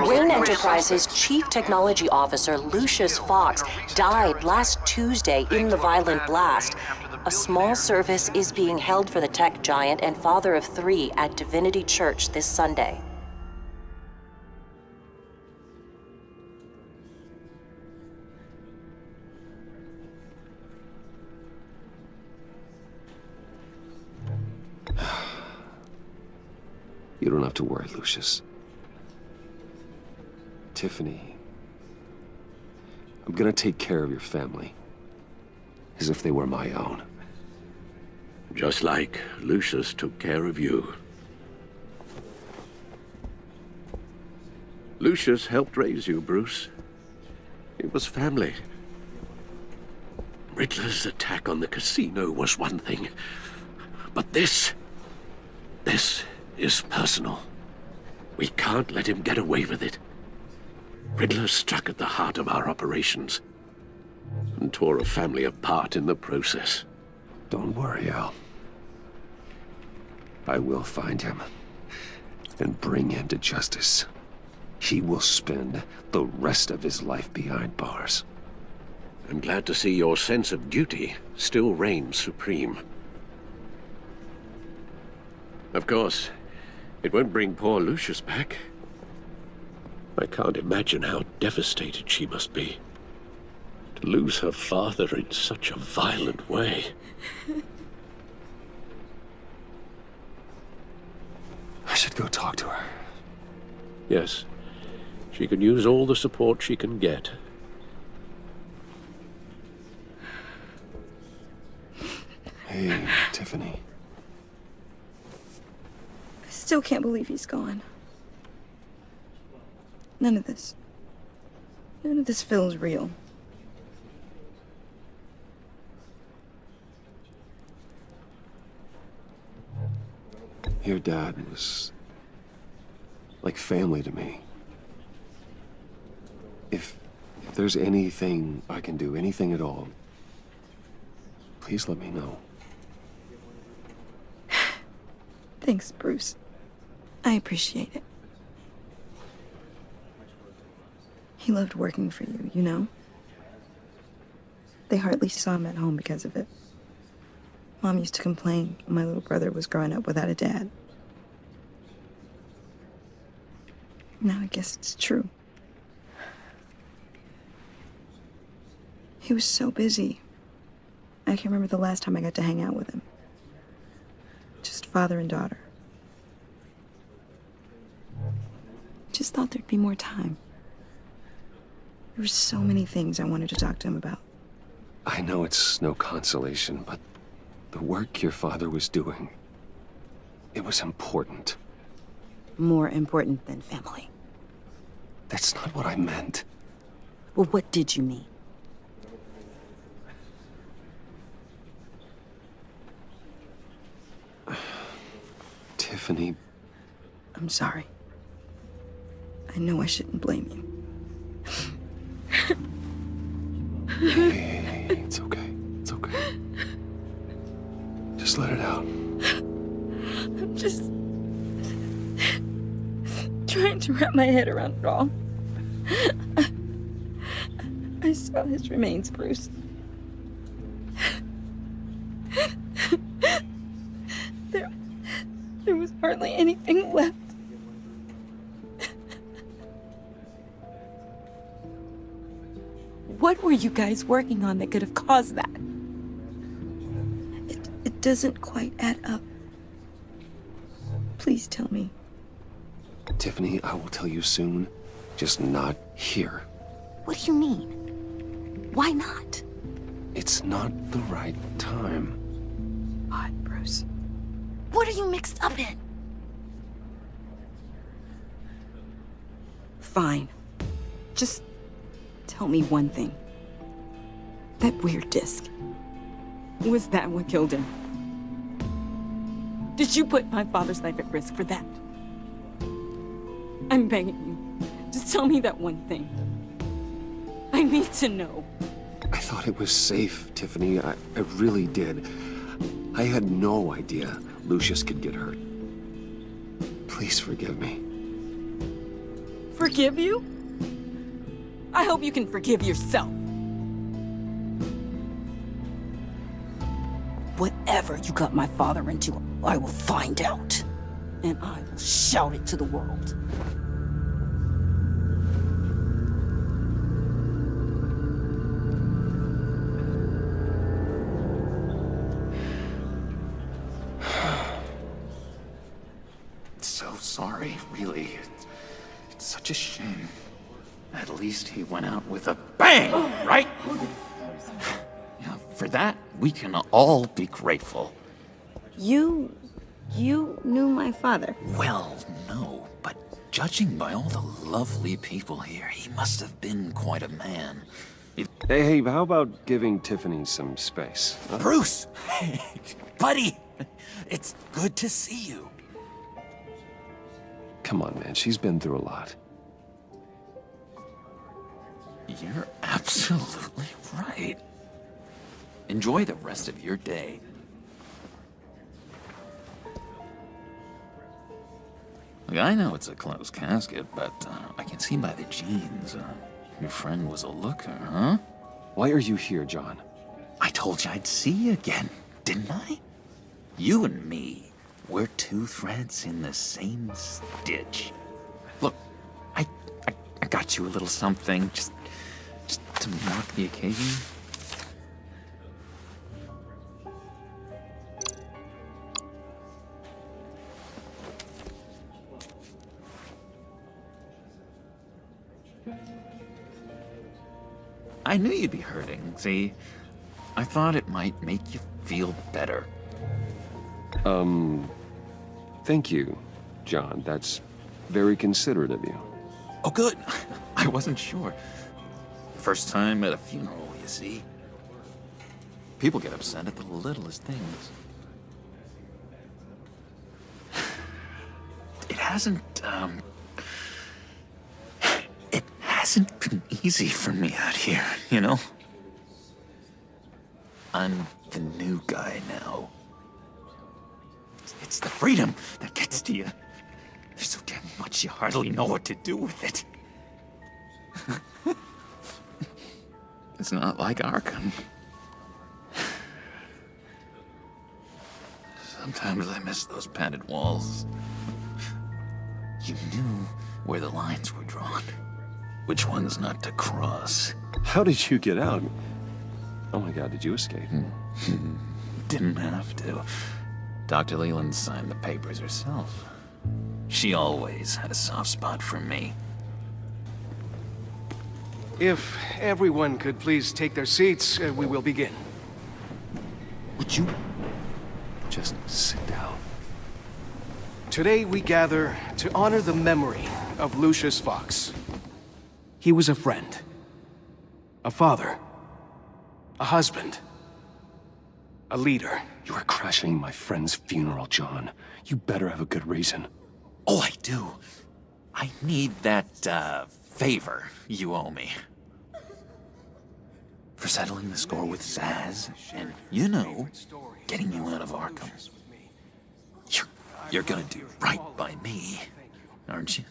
Wayne Enterprises' chief technology officer, Lucius Fox, died last Tuesday in the violent blast. A small service is being held for the tech giant and father of 3 at Divinity Church this Sunday. You don't have to worry, Lucius. Tiffany, I'm gonna take care of your family. As if they were my own. Just like Lucius took care of you. Lucius helped raise you, Bruce. It was family. Riddler's attack on the casino was one thing. But this is personal. We can't let him get away with it. Riddler struck at the heart of our operations and tore a family apart in the process. Don't worry, Al. I will find him and bring him to justice. He will spend the rest of his life behind bars. I'm glad to see your sense of duty still reigns supreme. Of course, it won't bring poor Lucius back. I can't imagine how devastated she must be. To lose her father in such a violent way. I should go talk to her. Yes, she can use all the support she can get. Hey, Tiffany. I still can't believe he's gone. None of this feels real. Your dad was like family to me. If there's anything I can do, anything at all, please let me know. Thanks, Bruce. I appreciate it. He loved working for you, you know? They hardly saw him at home because of it. Mom used to complain when my little brother was growing up without a dad. Now I guess it's true. He was so busy. I can't remember the last time I got to hang out with him. Just father and daughter. Just thought there'd be more time. There were so many things I wanted to talk to him about. I know it's no consolation, but the work your father was doing, it was important. More important than family. That's not what I meant. Well, what did you mean? Tiffany. I'm sorry. I know I shouldn't blame you. Hey, it's okay. It's okay. Just let it out. I'm just trying to wrap my head around it all. I saw his remains, Bruce. There was hardly anything left. What were you guys working on that could have caused that? It doesn't quite add up. Please tell me. Tiffany, I will tell you soon. Just not here. What do you mean? Why not? It's not the right time. Odd, Bruce. What are you mixed up in? Fine. Just tell me one thing. That weird disc. Was that what killed him? Did you put my father's life at risk for that? I'm begging you. Just tell me that one thing. I need to know. I thought it was safe, Tiffany. I really did. I had no idea Lucius could get hurt. Please forgive me. Forgive you? I hope you can forgive yourself. Whatever you got my father into, I will find out. And I will shout it to the world. So sorry, really. It's such a shame. At least he went out with a bang, right? Yeah, for that, we can all be grateful. You knew my father? Well, no, but judging by all the lovely people here, he must have been quite a man. Hey, how about giving Tiffany some space? Huh? Bruce! Hey, buddy! It's good to see you. Come on, man. She's been through a lot. You're absolutely right. Enjoy the rest of your day. Look, I know it's a closed casket, but I can see by the jeans, your friend was a looker, huh? Why are you here, John? I told you I'd see you again, didn't I? You and me, we're two threads in the same stitch. Look, I got you a little something, just to mark the occasion. I knew you'd be hurting, see? I thought it might make you feel better. Thank you, John. That's very considerate of you. Oh, good. I wasn't sure. First time at a funeral, you see? People get upset at the littlest things. It hasn't been easy for me out here, you know? I'm the new guy now. It's the freedom that gets to you. There's so damn much you hardly know what to do with it. It's not like Arkham. Sometimes I miss those padded walls. You knew where the lines were drawn. Which ones not to cross. How did you get out? Oh my god, did you escape? Didn't have to. Dr. Leland signed the papers herself. She always had a soft spot for me. If everyone could please take their seats, we will begin. Would you just sit down? Today we gather to honor the memory of Lucius Fox. He was a friend, a father, a husband, a leader. You are crashing my friend's funeral, John. You better have a good reason. Oh, I do. I need that, favor you owe me. For settling the score with Zaz, and, you know, getting you out of Arkham. You're gonna do right by me, aren't you?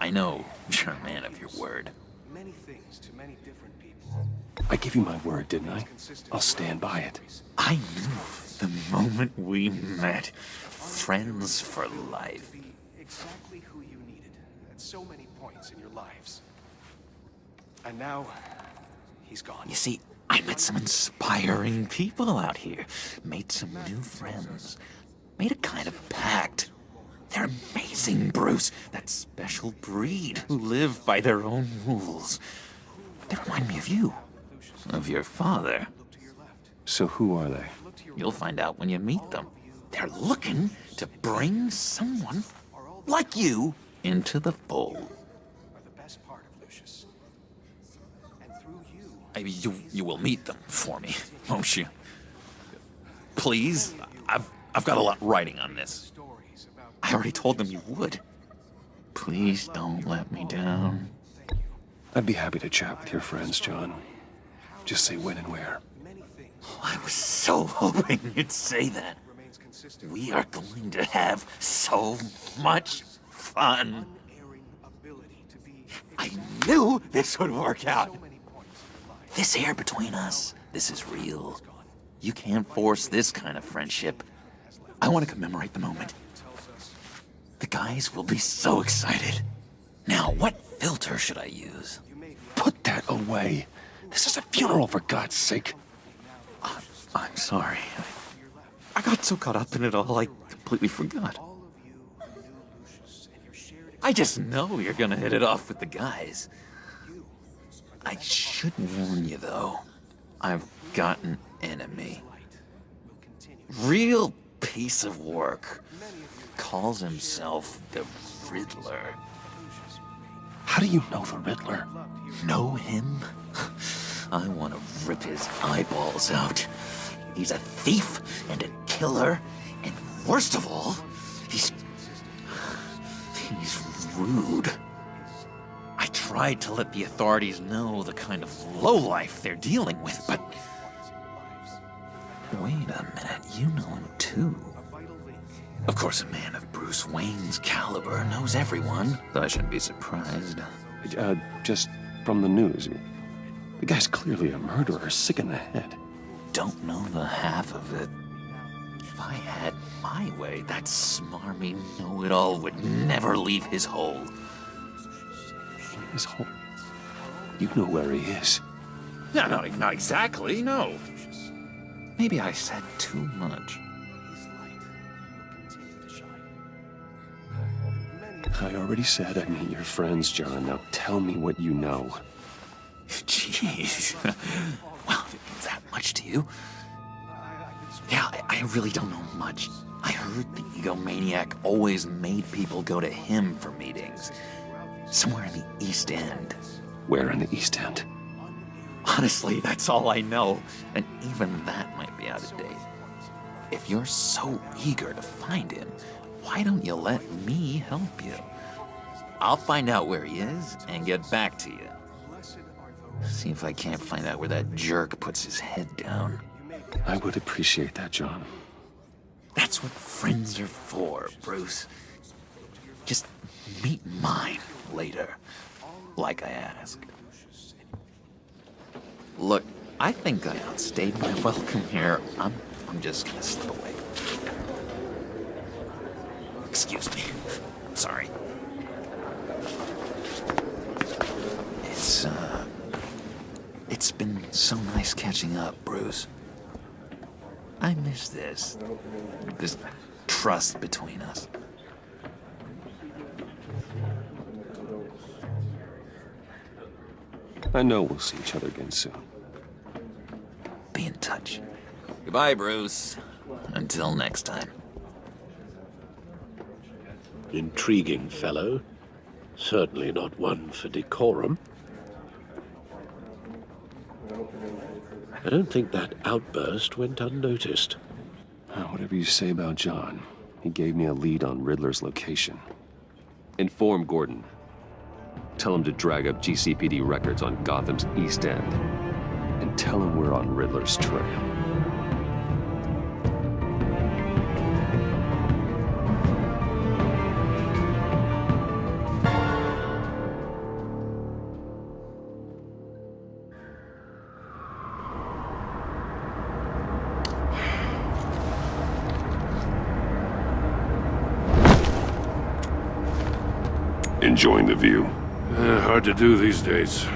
I know you're a man of your word. Many things to many different people. I gave you my word, didn't I? I'll stand by it. I knew the moment we met. Friends for life. Exactly who you needed at so many points in your lives. And now, he's gone. You see, I met some inspiring people out here. Made some new friends. Made a kind of pact. They're amazing, Bruce. That special breed who live by their own rules. They remind me of you. Of your father. So who are they? You'll find out when you meet them. They're looking to bring someone like you into the fold. You will meet them for me, won't you? Please? I've got a lot writing on this. I already told them you would. Please don't let me down. I'd be happy to chat with your friends, John. Just say when and where. I was so hoping you'd say that. We are going to have so much fun. I knew this would work out. This air between us, this is real. You can't force this kind of friendship. I want to commemorate the moment. The guys will be so excited. Now, what filter should I use? Put that away. This is a funeral, for God's sake. I'm sorry. I got so caught up in it all, I completely forgot. I just know you're gonna hit it off with the guys. I should warn you, though. I've got an enemy. Real piece of work. Calls himself the Riddler. How do you know the Riddler? Know him? I want to rip his eyeballs out. He's a thief and a killer, and worst of all, he's rude. I tried to let the authorities know the kind of lowlife they're dealing with, but... Wait a minute, you know him too. Of course, a man of Bruce Wayne's caliber knows everyone, so I shouldn't be surprised. Just from the news. The guy's clearly a murderer, sick in the head. Don't know the half of it. If I had my way, that smarmy know-it-all would never leave his hole. His hole? You know where he is. No, not exactly, no. Maybe I said too much. I already said I'd meet your friends, John. Now tell me what you know. Jeez. Well, if it means that much to you. Yeah, I really don't know much. I heard the egomaniac always made people go to him for meetings. Somewhere in the East End. Where in the East End? Honestly, that's all I know. And even that might be out of date. If you're so eager to find him, why don't you let me help you? I'll find out where he is and get back to you. See if I can't find out where that jerk puts his head down. I would appreciate that, John. That's what friends are for, Bruce. Just meet mine later, like I asked. Look, I think I outstayed my welcome here. I'm just gonna slip away. Excuse me. Sorry. It's been so nice catching up, Bruce. I miss this trust between us. I know we'll see each other again soon. Be in touch. Goodbye, Bruce. Until next time. Intriguing fellow. Certainly not one for decorum. I don't think that outburst went unnoticed. Whatever you say about John, he gave me a lead on Riddler's location. Inform Gordon. Tell him to drag up GCPD records on Gotham's East End. And tell him we're on Riddler's trail. Enjoying the view? Hard to do these days.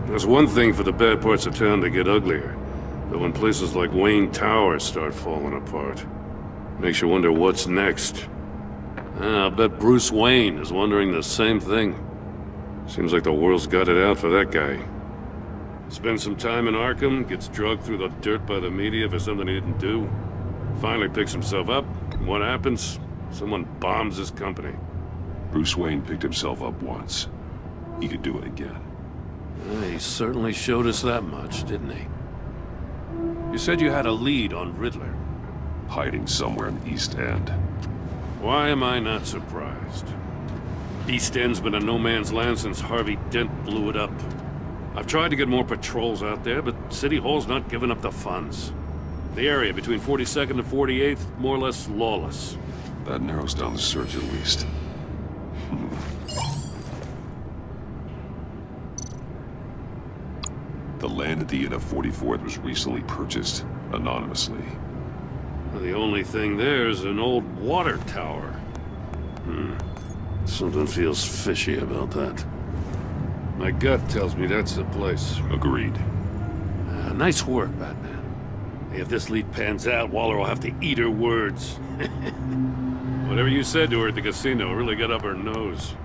There's one thing for the bad parts of town to get uglier, but when places like Wayne Tower start falling apart, makes you wonder what's next. I'll bet Bruce Wayne is wondering the same thing. Seems like the world's got it out for that guy. Spends some time in Arkham, gets dragged through the dirt by the media for something he didn't do. Finally picks himself up, and what happens? Someone bombs his company. Bruce Wayne picked himself up once. He could do it again. He certainly showed us that much, didn't he? You said you had a lead on Riddler. Hiding somewhere in the East End. Why am I not surprised? East End's been a no-man's land since Harvey Dent blew it up. I've tried to get more patrols out there, but City Hall's not giving up the funds. The area between 42nd and 48th, more or less lawless. That narrows down the search at least. The land at the end of 44th was recently purchased, anonymously. Well, the only thing there is an old water tower. Something feels fishy about that. My gut tells me that's the place. Agreed. Nice work, Batman. If this lead pans out, Waller will have to eat her words. Whatever you said to her at the casino really got up her nose.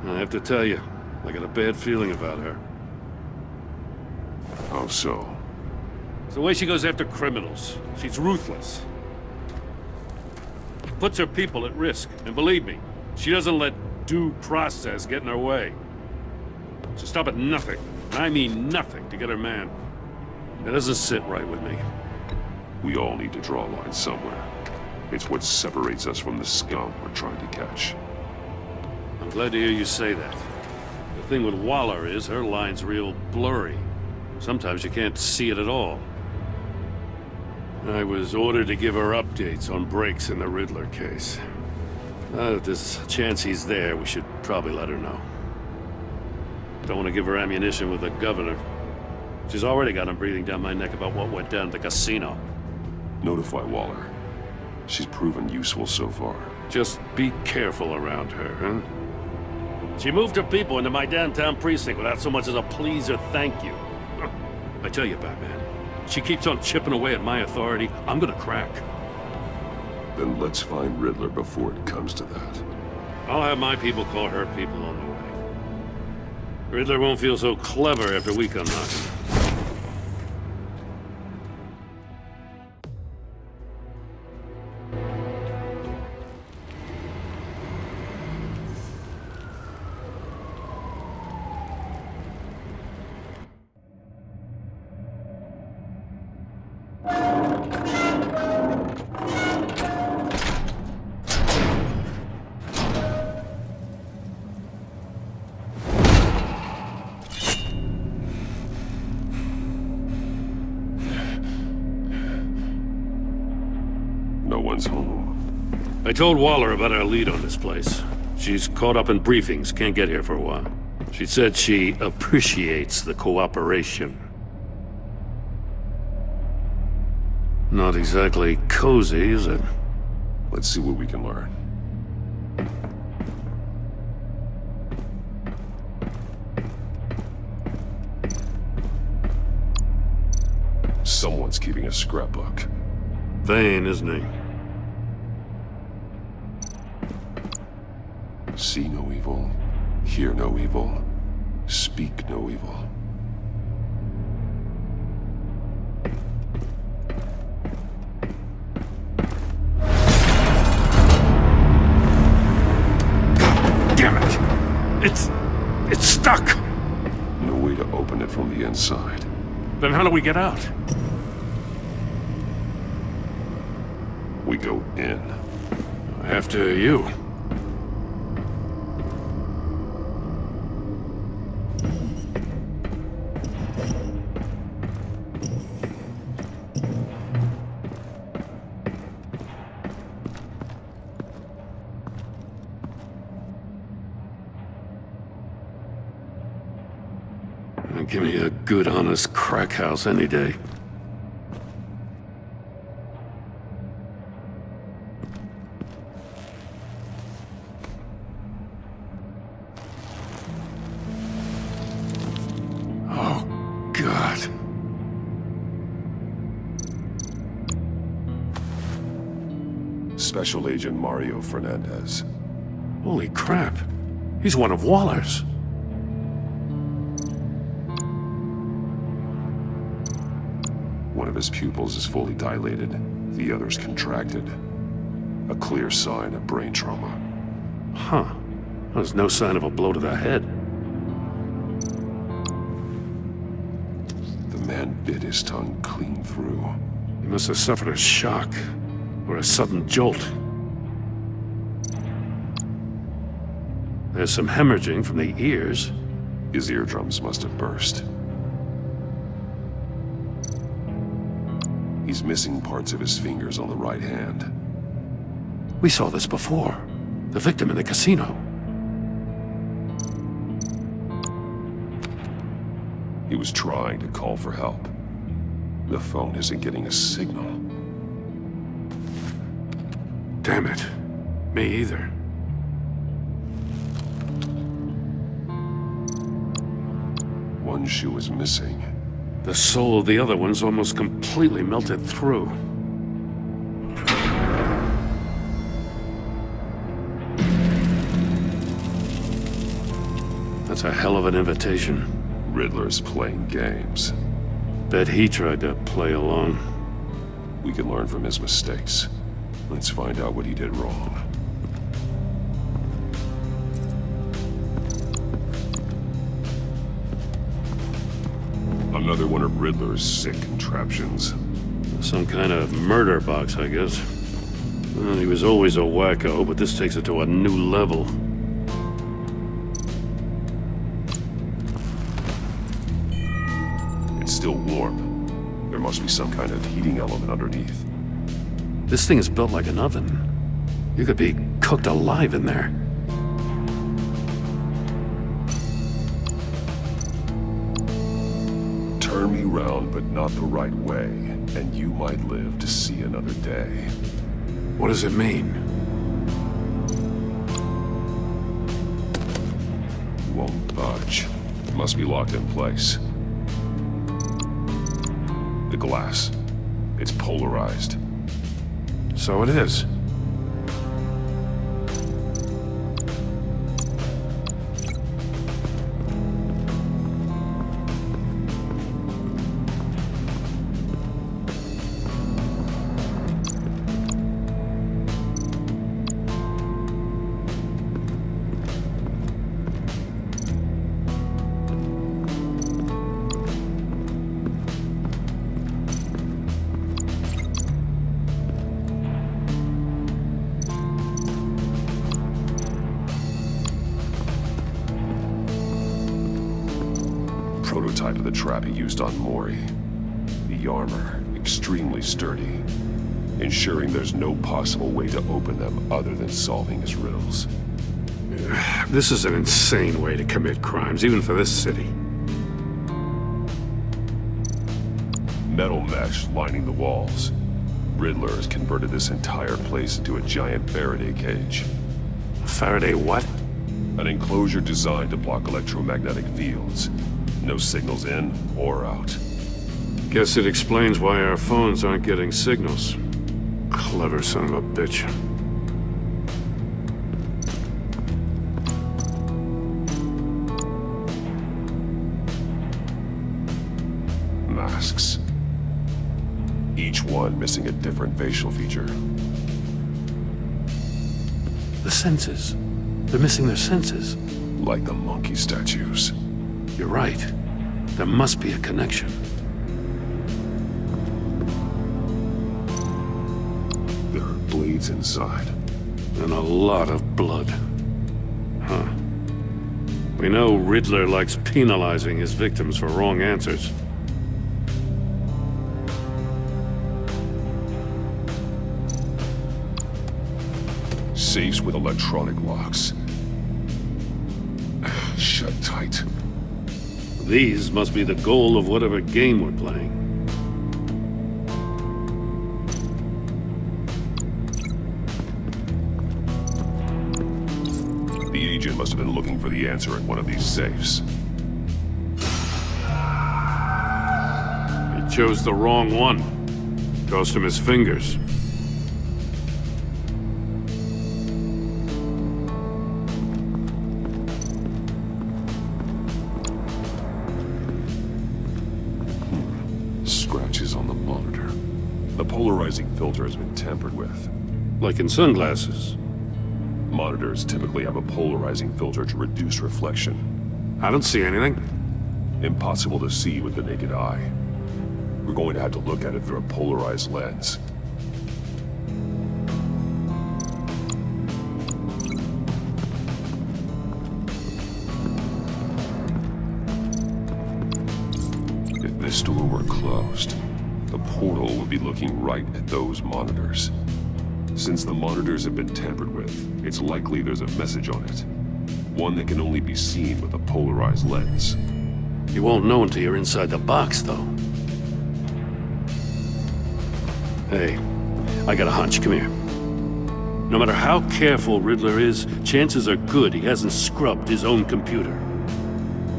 I have to tell you, I got a bad feeling about her. How so? It's the way she goes after criminals. She's ruthless. Puts her people at risk, and believe me, she doesn't let due process get in her way. She'll stop at nothing, and I mean nothing, to get her man. It doesn't sit right with me. We all need to draw a line somewhere. It's what separates us from the scum we're trying to catch. I'm glad to hear you say that. The thing with Waller is her line's real blurry. Sometimes you can't see it at all. I was ordered to give her updates on breaks in the Riddler case. If there's a chance he's there, we should probably let her know. Don't want to give her ammunition with the governor. She's already got him breathing down my neck about what went down at the casino. Notify Waller. She's proven useful so far. Just be careful around her, huh? She moved her people into my downtown precinct without so much as a please or thank you. I tell you, Batman, she keeps on chipping away at my authority, I'm gonna crack. Then let's find Riddler before it comes to that. I'll have my people call her people on the way. Riddler won't feel so clever after we come knocking. Anne's home. I told Waller about our lead on this place. She's caught up in briefings, can't get here for a while. She said she appreciates the cooperation. Not exactly cozy, is it? Let's see what we can learn. Someone's keeping a scrapbook. Vain, isn't he? See no evil, hear no evil, speak no evil. Damn it! It's stuck! No way to open it from the inside. Then how do we get out? We go in. After you. Give me a good, honest crack house any day. Oh, God. Special Agent Mario Fernandez. Holy crap. He's one of Waller's. One of his pupils is fully dilated, the other's contracted. A clear sign of brain trauma. Huh. There's no sign of a blow to the head. The man bit his tongue clean through. He must have suffered a shock, or a sudden jolt. There's some hemorrhaging from the ears. His eardrums must have burst. He's missing parts of his fingers on the right hand. We saw this before. The victim in the casino. He was trying to call for help. The phone isn't getting a signal. Damn it. Me either. One shoe is missing. The sole of the other one's almost completely melted through. That's a hell of an invitation. Riddler's playing games. Bet he tried to play along. We can learn from his mistakes. Let's find out what he did wrong. Another one of Riddler's sick contraptions. Some kind of murder box, I guess. Well, he was always a wacko, but this takes it to a new level. It's still warm. There must be some kind of heating element underneath. This thing is built like an oven. You could be cooked alive in there. Turn me round, but not the right way, and you might live to see another day. What does it mean? Won't budge. It must be locked in place. The glass. It's polarized. So it is. Prototype of the trap he used on Mori. The armor, extremely sturdy. ensuring there's no possible way to open them other than solving his riddles. This is an insane way to commit crimes, even for this city. Metal mesh lining the walls. Riddler has converted this entire place into a giant Faraday cage. Faraday what? An enclosure designed to block electromagnetic fields. No signals in or out. Guess it explains why our phones aren't getting signals. Clever son of a bitch. Masks. Each one missing a different facial feature. The senses. They're missing their senses. Like the monkey statues. You're right. There must be a connection. There are blades inside. And a lot of blood. Huh. We know Riddler likes penalizing his victims for wrong answers. Safes with electronic locks. Shut tight. These must be the goal of whatever game we're playing. The agent must have been looking for the answer in one of these safes. He chose the wrong one. Cost him his fingers. Scratches on the monitor. The polarizing filter has been tampered with. Like in sunglasses. Monitors typically have a polarizing filter to reduce reflection. I don't see anything. Impossible to see with the naked eye. We're going to have to look at it through a polarized lens. If this door were closed, the portal would be looking right at those monitors. Since the monitors have been tampered with, it's likely there's a message on it. One that can only be seen with a polarized lens. You won't know until you're inside the box, though. Hey, I got a hunch. Come here. No matter how careful Riddler is, chances are good he hasn't scrubbed his own computer.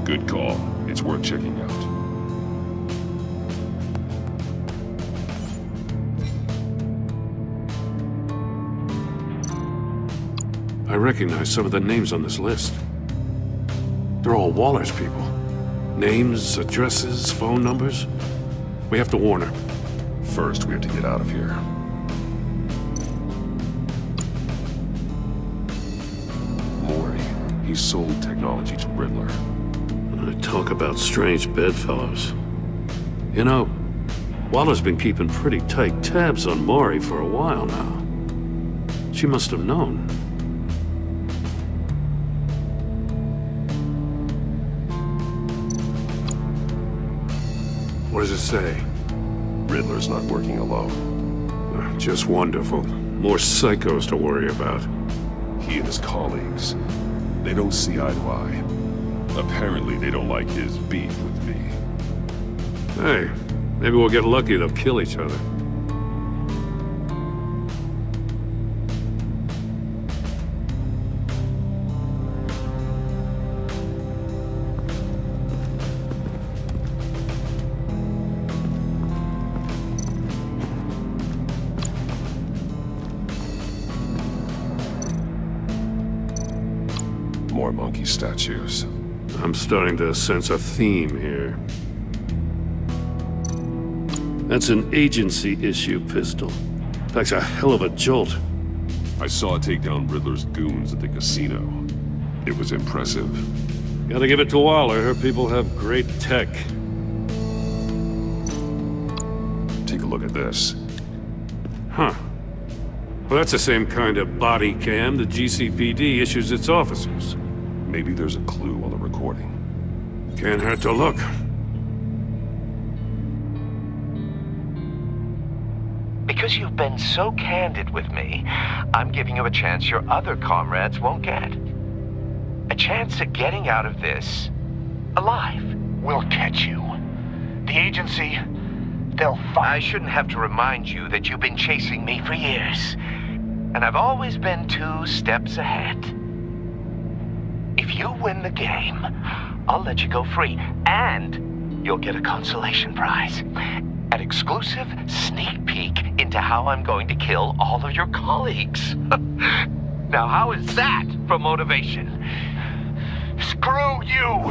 Good call. It's worth checking out. I recognize some of the names on this list. They're all Waller's people. Names, addresses, phone numbers. We have to warn her. First, we have to get out of here. Maury, he sold technology to Riddler. Talk about strange bedfellows. You know, Waller's been keeping pretty tight tabs on Maury for a while now. She must have known. What does it say? Riddler's not working alone. Just wonderful. More psychos to worry about. He and his colleagues, they don't see eye to eye. Apparently, they don't like his beef with me. Hey, maybe we'll get lucky to kill each other. More monkey statues. I'm starting to sense a theme here. That's an agency issue pistol. Packs a hell of a jolt. I saw it take down Riddler's goons at the casino. It was impressive. Gotta give it to Waller. Her people have great tech. Take a look at this. Huh. Well, that's the same kind of body cam the GCPD issues its officers. Maybe there's a clue on the recording. Can't hurt to look. Because you've been so candid with me, I'm giving you a chance your other comrades won't get. A chance at getting out of this alive. We'll catch you. The agency, they'll find... I shouldn't have to remind you that you've been chasing me for years. And I've always been 2 steps ahead. If you win the game, I'll let you go free. And you'll get a consolation prize. An exclusive sneak peek into how I'm going to kill all of your colleagues. Now, how is that for motivation? Screw you!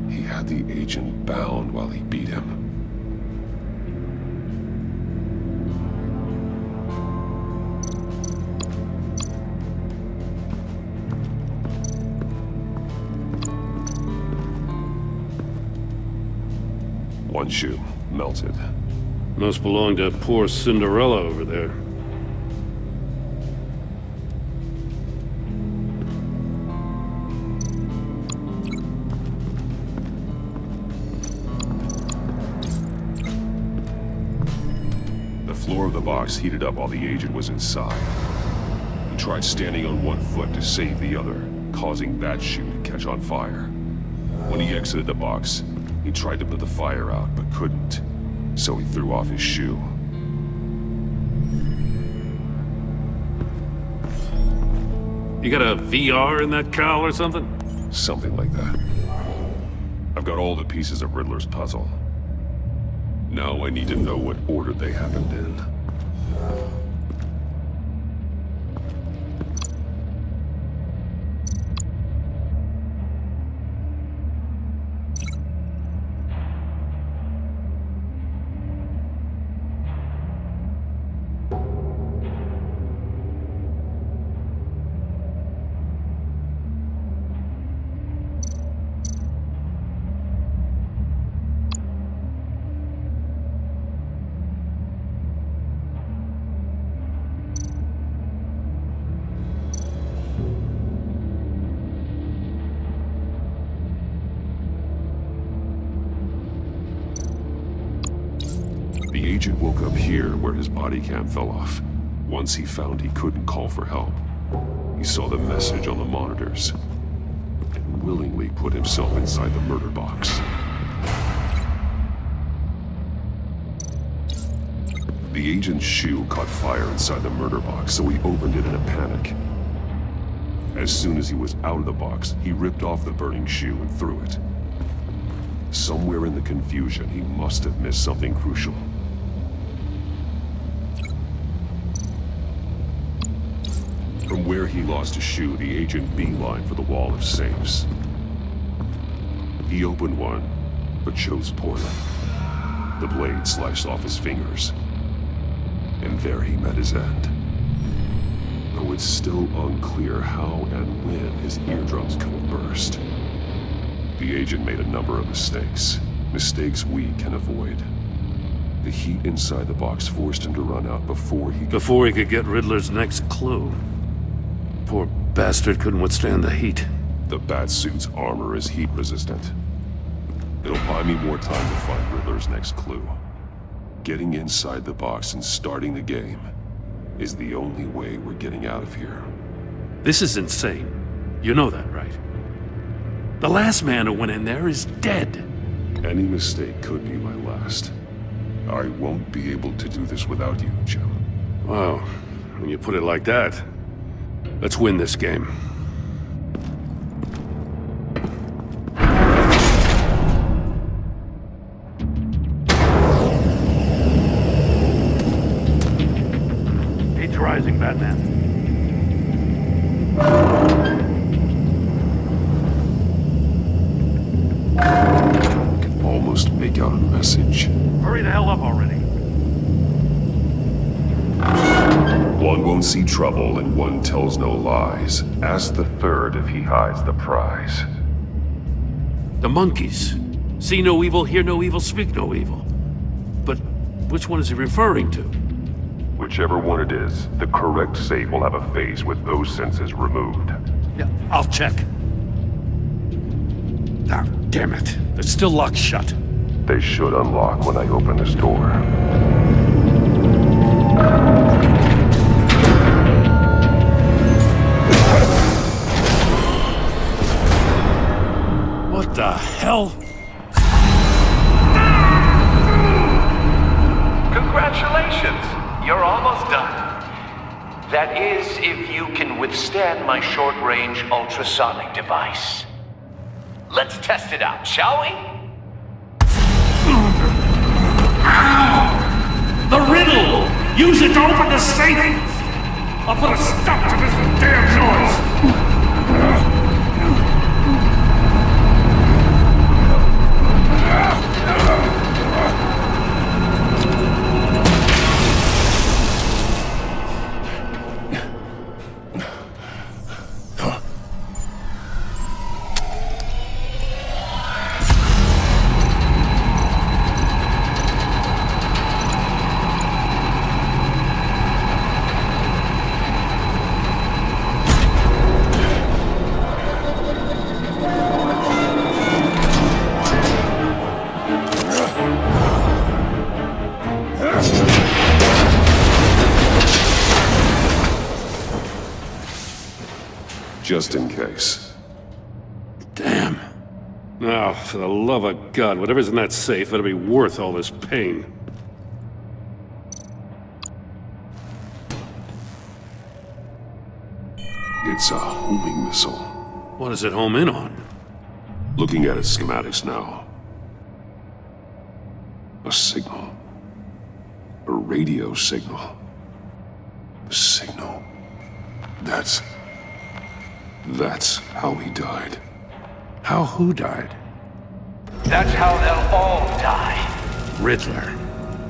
He had the agent bound while he beat him. One shoe, melted. Must belong to poor Cinderella over there. The floor of the box heated up while the agent was inside. He tried standing on one foot to save the other, causing that shoe to catch on fire. When he exited the box, he tried to put the fire out, but couldn't, so he threw off his shoe. You got a VR in that cowl or something? Something like that. I've got all the pieces of Riddler's puzzle. Now I need to know what order they happened in. The agent woke up here where his body cam fell off. Once he found he couldn't call for help, he saw the message on the monitors and willingly put himself inside the murder box. The agent's shoe caught fire inside the murder box, so he opened it in a panic. As soon as he was out of the box, he ripped off the burning shoe and threw it. Somewhere in the confusion, he must have missed something crucial. From where he lost his shoe, the agent beelined for the wall of safes. He opened one, but chose poorly. The blade sliced off his fingers. And there he met his end. Though it's still unclear how and when his eardrums could have burst. The agent made a number of mistakes. Mistakes we can avoid. The heat inside the box forced him to run out before he could get Riddler's next clue. Poor bastard couldn't withstand the heat. The Batsuit's armor is heat resistant. It'll buy me more time to find Riddler's next clue. Getting inside the box and starting the game is the only way we're getting out of here. This is insane. You know that, right? The last man who went in there is dead. Any mistake could be my last. I won't be able to do this without you, Jim. Wow, when you put it like that, let's win this game. Heat's rising, Batman. I can almost make out a message. Hurry the hell up already. One won't see trouble and one tells no lies. Ask the third if he hides the prize. The monkeys. See no evil, hear no evil, speak no evil. But which one is he referring to? Whichever one it is, the correct safe will have a face with those senses removed. Yeah, I'll check. Ah, damn it. It's still locked shut. They should unlock when I open this door. What the hell? Congratulations! You're almost done. That is, if you can withstand my short-range ultrasonic device. Let's test it out, shall we? The riddle! Use it to open the safe! I'll put a stop to this damn noise! Just in case. Damn. Now, for the love of God, whatever's in that safe better be worth all this pain. It's a homing missile. What does it home in on? Looking at its schematics now. A signal. A radio signal. A signal. That's how he died. How who died? That's how they'll all die. Riddler.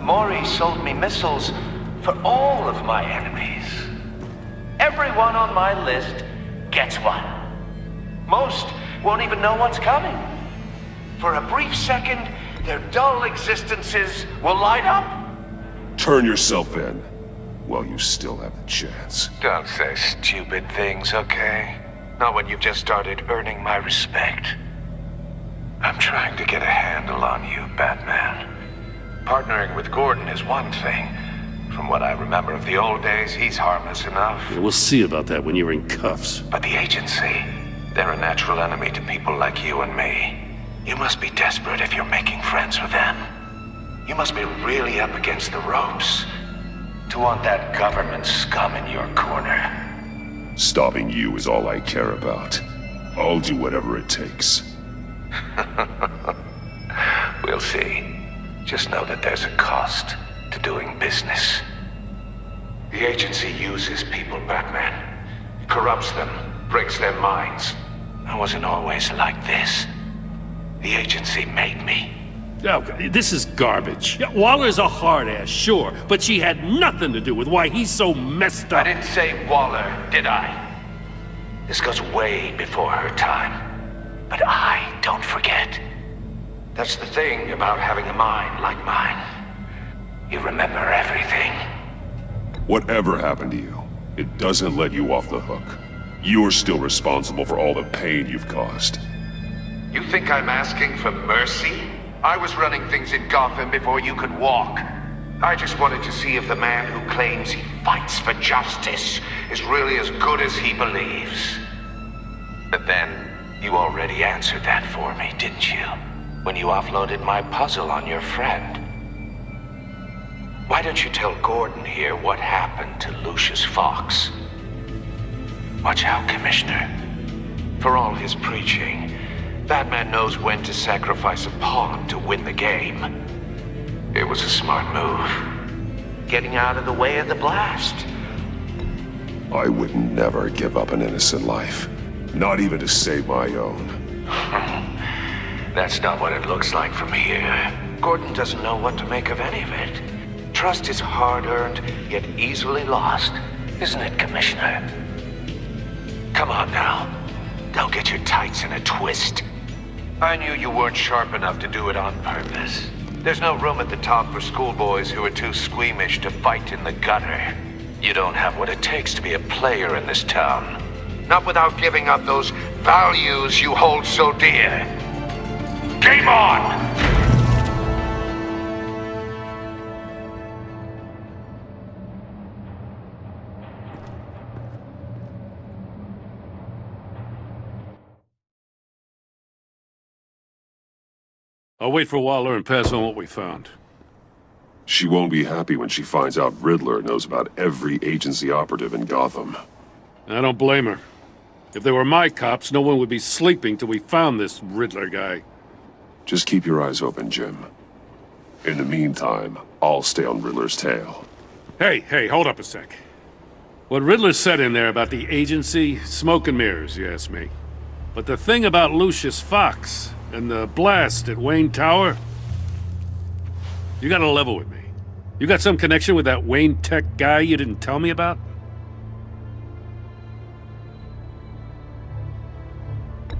Maury sold me missiles for all of my enemies. Everyone on my list gets one. Most won't even know what's coming. For a brief second, their dull existences will light up. Turn yourself in while you still have the chance. Don't say stupid things, okay? Not when you've just started earning my respect. I'm trying to get a handle on you, Batman. Partnering with Gordon is one thing. From what I remember of the old days, he's harmless enough. Yeah, we'll see about that when you're in cuffs. But the agency, they're a natural enemy to people like you and me. You must be desperate if you're making friends with them. You must be really up against the ropes to want that government scum in your corner. Stopping you is all I care about. I'll do whatever it takes. We'll see. Just know that there's a cost to doing business. The agency uses people, Batman. Corrupts them, breaks their minds. I wasn't always like this. The agency made me. Oh, this is garbage. Yeah, Waller's a hard ass, sure, but she had nothing to do with why he's so messed up. I didn't say Waller, did I? This goes way before her time. But I don't forget. That's the thing about having a mind like mine. You remember everything. Whatever happened to you, it doesn't let you off the hook. You're still responsible for all the pain you've caused. You think I'm asking for mercy? I was running things in Gotham before you could walk. I just wanted to see if the man who claims he fights for justice is really as good as he believes. But then, you already answered that for me, didn't you? When you offloaded my puzzle on your friend. Why don't you tell Gordon here what happened to Lucius Fox? Watch out, Commissioner. For all his preaching, Batman knows when to sacrifice a pawn to win the game. It was a smart move. Getting out of the way of the blast. I would never give up an innocent life. Not even to save my own. That's not what it looks like from here. Gordon doesn't know what to make of any of it. Trust is hard-earned, yet easily lost. Isn't it, Commissioner? Come on now. Don't get your tights in a twist. I knew you weren't sharp enough to do it on purpose. There's no room at the top for schoolboys who are too squeamish to fight in the gutter. You don't have what it takes to be a player in this town. Not without giving up those values you hold so dear. Game on! I'll wait for Waller and pass on what we found. She won't be happy when she finds out Riddler knows about every agency operative in Gotham. I don't blame her. If they were my cops, no one would be sleeping till we found this Riddler guy. Just keep your eyes open, Jim. In the meantime, I'll stay on Riddler's tail. Hey, hold up a sec. What Riddler said in there about the agency, smoke and mirrors, you ask me. But the thing about Lucius Fox and the blast at Wayne Tower, you gotta level with me. You got some connection with that Wayne Tech guy you didn't tell me about?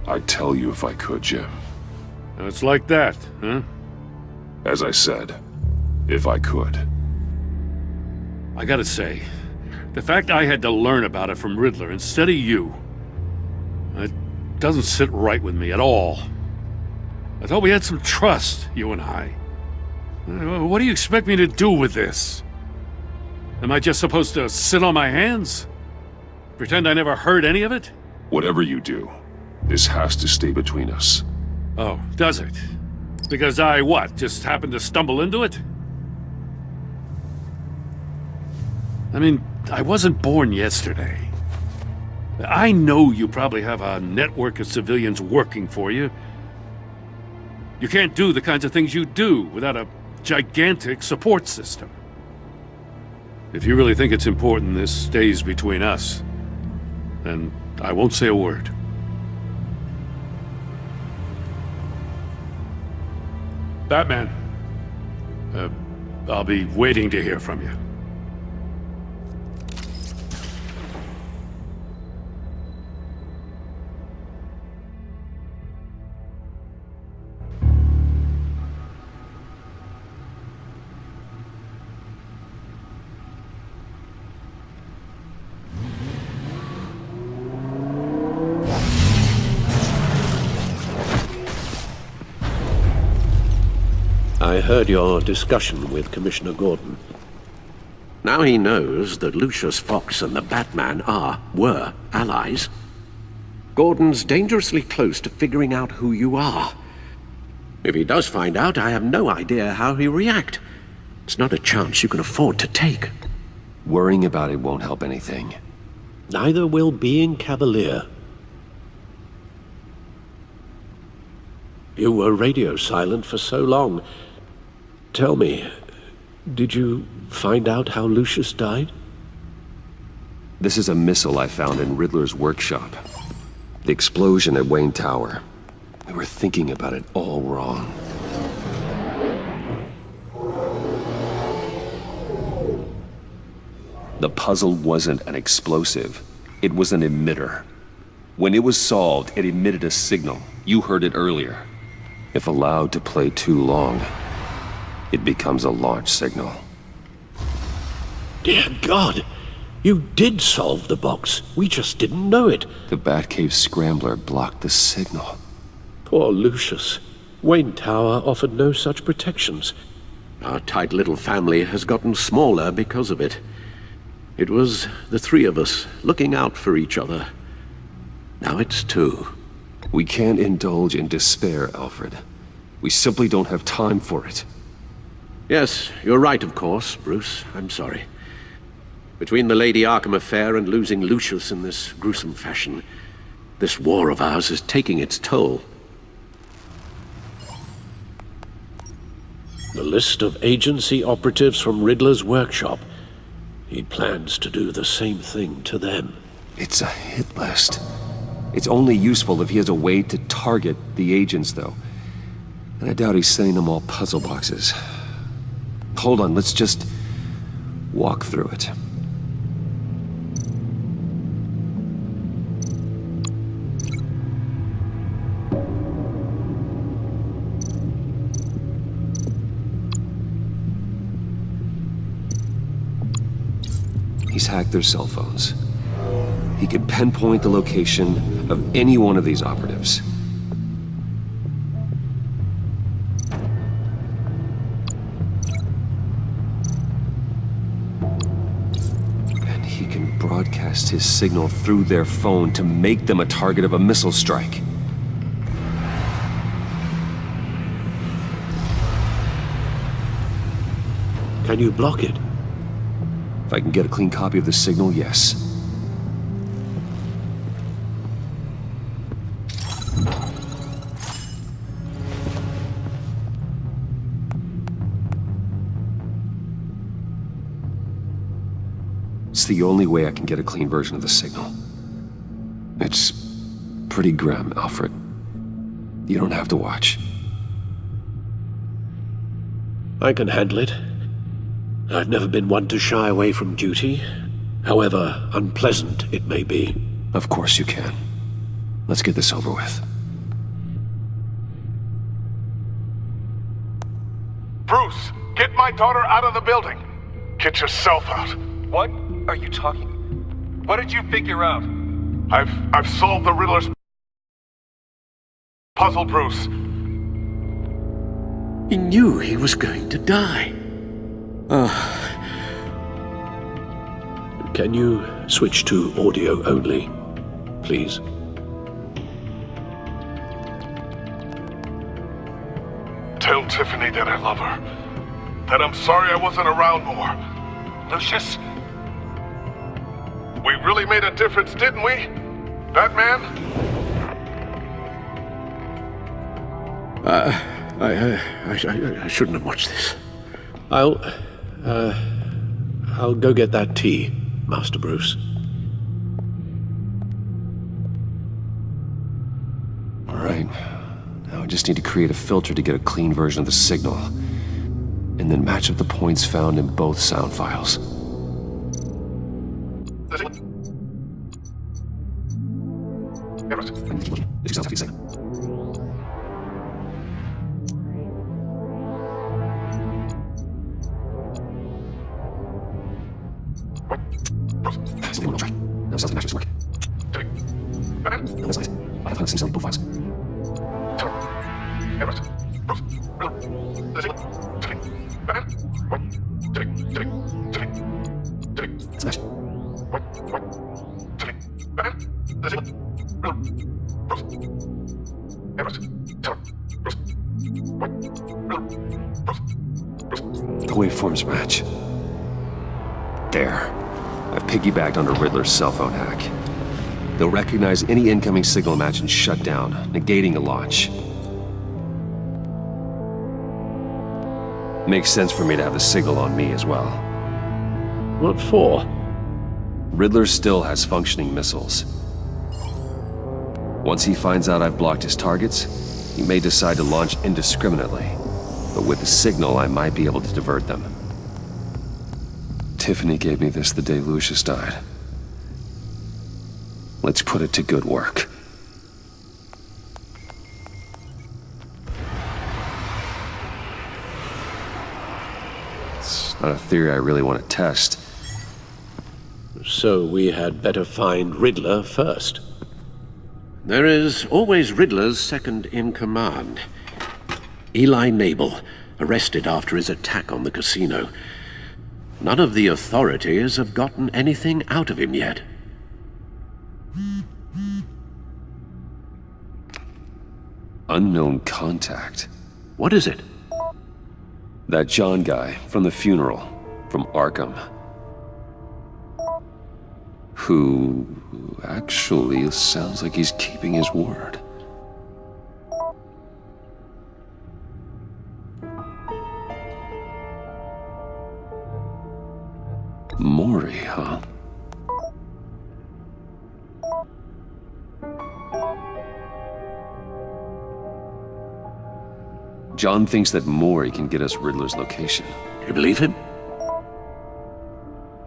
I'd tell you if I could, Jim. It's like that, huh? As I said, if I could. I gotta say, the fact I had to learn about it from Riddler instead of you, it doesn't sit right with me at all. I thought we had some trust, you and I. What do you expect me to do with this? Am I just supposed to sit on my hands? Pretend I never heard any of it? Whatever you do, this has to stay between us. Oh, does it? Because I, what, just happened to stumble into it? I mean, I wasn't born yesterday. I know you probably have a network of civilians working for you. You can't do the kinds of things you do without a gigantic support system. If you really think it's important this stays between us, then I won't say a word. Batman, I'll be waiting to hear from you. I heard your discussion with Commissioner Gordon. Now he knows that Lucius Fox and the Batman were allies. Gordon's dangerously close to figuring out who you are. If he does find out, I have no idea how he'll react. It's not a chance you can afford to take. Worrying about it won't help anything. Neither will being cavalier. You were radio silent for so long. Tell me, did you find out how Lucius died? This is a missile I found in Riddler's workshop. The explosion at Wayne Tower. We were thinking about it all wrong. The puzzle wasn't an explosive. It was an emitter. When it was solved, it emitted a signal. You heard it earlier. If allowed to play too long, it becomes a launch signal. Dear God! You did solve the box. We just didn't know it. The Batcave Scrambler blocked the signal. Poor Lucius. Wayne Tower offered no such protections. Our tight little family has gotten smaller because of it. It was the three of us looking out for each other. Now it's two. We can't indulge in despair, Alfred. We simply don't have time for it. Yes, you're right, of course, Bruce. I'm sorry. Between the Lady Arkham affair and losing Lucius in this gruesome fashion, this war of ours is taking its toll. The list of agency operatives from Riddler's workshop. He plans to do the same thing to them. It's a hit list. It's only useful if he has a way to target the agents, though. And I doubt he's sending them all puzzle boxes. Hold on, let's just walk through it. He's hacked their cell phones. He can pinpoint the location of any one of these operatives. And he can broadcast his signal through their phone to make them a target of a missile strike. Can you block it? If I can get a clean copy of the signal, yes. It's the only way I can get a clean version of the signal. It's pretty grim, Alfred. You don't have to watch. I can handle it. I've never been one to shy away from duty, however unpleasant it may be. Of course you can. Let's get this over with. Bruce, get my daughter out of the building. Get yourself out. What are you talking? What did you figure out? I've solved the Riddler's puzzle, Bruce. He knew he was going to die. Can you switch to audio only, please? Tell Tiffany that I love her. That I'm sorry I wasn't around more. Lucius? We really made a difference, didn't we? Batman? I shouldn't have watched this. I'll go get that tea, Master Bruce. All right. Now I just need to create a filter to get a clean version of the signal, and then match up the points found in both sound files. The waveforms match. There. I've piggybacked onto Riddler's cell phone hack. They'll recognize any incoming signal match and shut down, negating the launch. Makes sense for me to have the signal on me as well. What for? Riddler still has functioning missiles. Once he finds out I've blocked his targets, he may decide to launch indiscriminately. But with the signal, I might be able to divert them. Tiffany gave me this the day Lucius died. Let's put it to good work. It's not a theory I really want to test. So we had better find Riddler first. There is always Riddler's second-in-command. Eli Nabel, arrested after his attack on the casino. None of the authorities have gotten anything out of him yet. Unknown contact. What is it? That John guy from the funeral, from Arkham. Who actually sounds like he's keeping his word. Maury, huh? John thinks that Maury can get us Riddler's location. You believe him?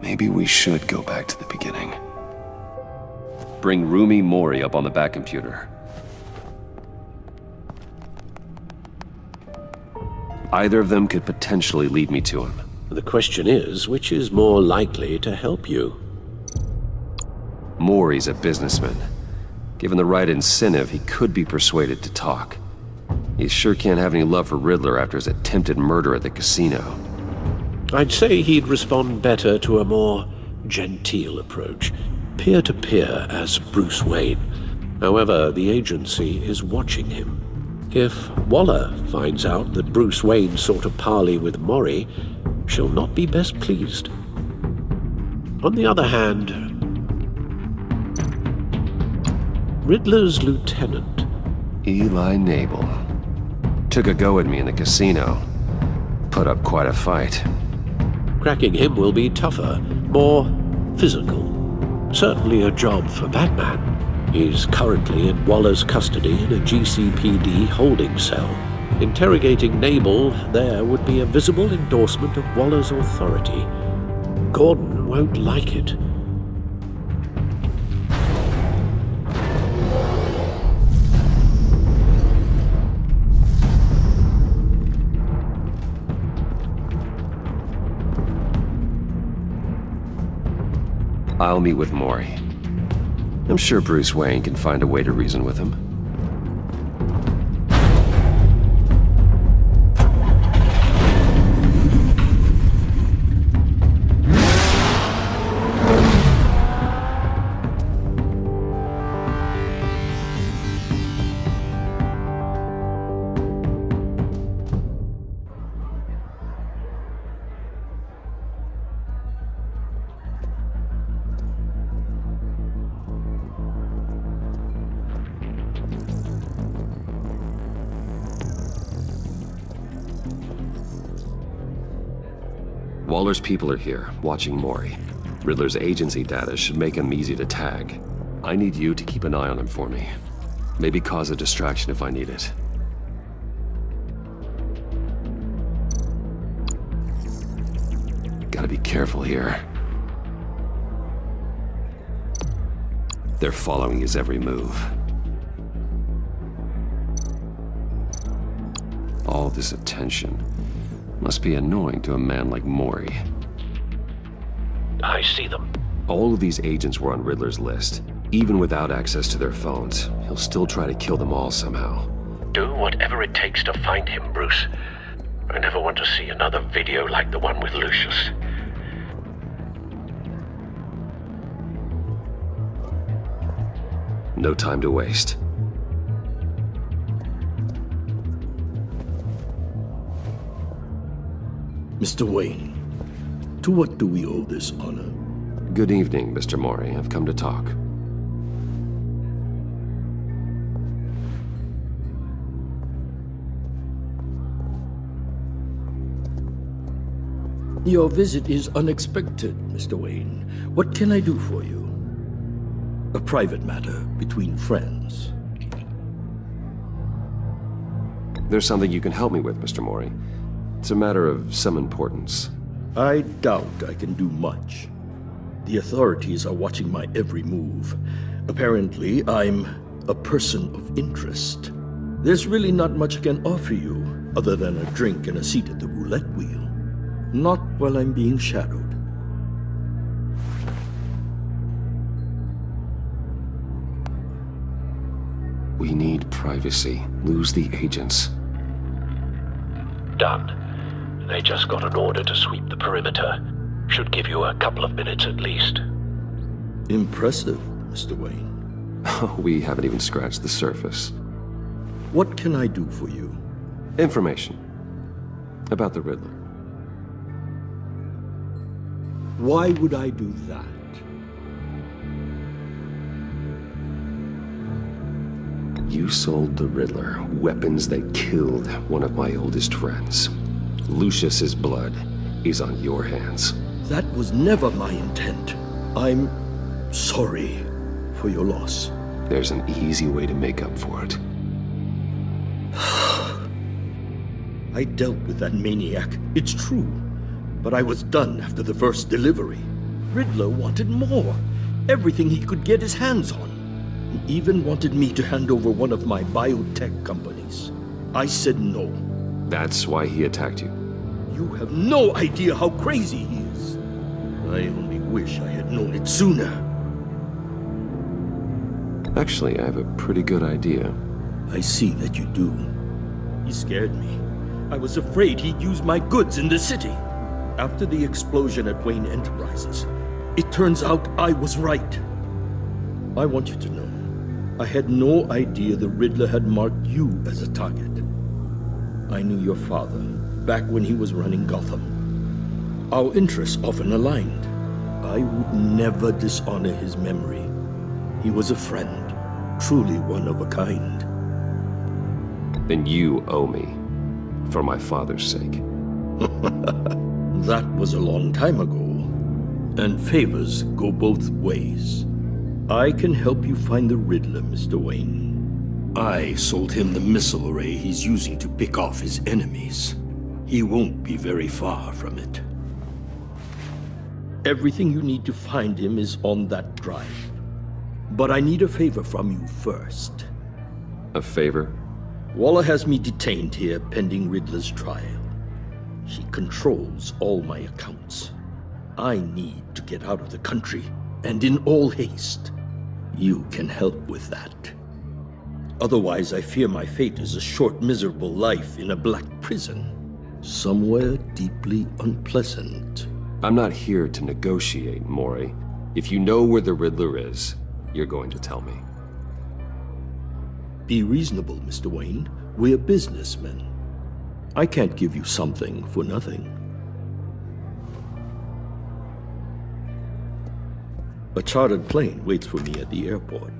Maybe we should go back to the beginning. Bring Rumi Maury up on the back computer. Either of them could potentially lead me to him. The question is, which is more likely to help you? Maury's a businessman. Given the right incentive, he could be persuaded to talk. He sure can't have any love for Riddler after his attempted murder at the casino. I'd say he'd respond better to a more genteel approach, peer-to-peer as Bruce Wayne. However, the agency is watching him. If Waller finds out that Bruce Wayne sought a parley with Maury, shall not be best pleased. On the other hand, Riddler's lieutenant, Eli Nabel, took a go at me in the casino. Put up quite a fight. cracking him will be tougher, more physical. Certainly a job for Batman. He's currently in Waller's custody in a GCPD holding cell. Interrogating Nabel there would be a visible endorsement of Waller's authority. Gordon won't like it. I'll meet with Maury. I'm sure Bruce Wayne can find a way to reason with him. Waller's people are here, watching Maury. Riddler's agency data should make him easy to tag. I need you to keep an eye on him for me. Maybe cause a distraction if I need it. Gotta be careful here. They're following his every move. All this attention must be annoying to a man like Maury. I see them. All of these agents were on Riddler's list. Even without access to their phones, he'll still try to kill them all somehow. Do whatever it takes to find him, Bruce. I never want to see another video like the one with Lucius. No time to waste. Mr. Wayne, to what do we owe this honor? Good evening, Mr. Maury. I've come to talk. Your visit is unexpected, Mr. Wayne. What can I do for you? A private matter between friends. There's something you can help me with, Mr. Maury. It's a matter of some importance. I doubt I can do much. The authorities are watching my every move. Apparently, I'm a person of interest. There's really not much I can offer you, other than a drink and a seat at the roulette wheel. Not while I'm being shadowed. We need privacy. Lose the agents. Done. They just got an order to sweep the perimeter. Should give you a couple of minutes at least. Impressive, Mr. Wayne. We haven't even scratched the surface. What can I do for you? Information. About the Riddler. Why would I do that? You sold the Riddler weapons that killed one of my oldest friends. Lucius's blood is on your hands. That was never my intent. I'm sorry for your loss. There's an easy way to make up for it. I dealt with that maniac, it's true. But I was done after the first delivery. Riddler wanted more. Everything he could get his hands on. He even wanted me to hand over one of my biotech companies. I said no. That's why he attacked you. You have no idea how crazy he is. I only wish I had known it sooner. Actually, I have a pretty good idea. I see that you do. He scared me. I was afraid he'd use my goods in the city. After the explosion at Wayne Enterprises, it turns out I was right. I want you to know, I had no idea the Riddler had marked you as a target. I knew your father back when he was running Gotham. Our interests often aligned. I would never dishonor his memory. He was a friend, truly one of a kind. Then you owe me, for my father's sake. That was a long time ago, and favors go both ways. I can help you find the Riddler, Mr. Wayne. I sold him the missile array he's using to pick off his enemies. He won't be very far from it. Everything you need to find him is on that drive. But I need a favor from you first. A favor? Waller has me detained here pending Riddler's trial. She controls all my accounts. I need to get out of the country, and in all haste. You can help with that. Otherwise, I fear my fate is a short, miserable life in a black prison. Somewhere deeply unpleasant. I'm not here to negotiate, Mori. If you know where the Riddler is, you're going to tell me. Be reasonable, Mr. Wayne. We're businessmen. I can't give you something for nothing. A chartered plane waits for me at the airport.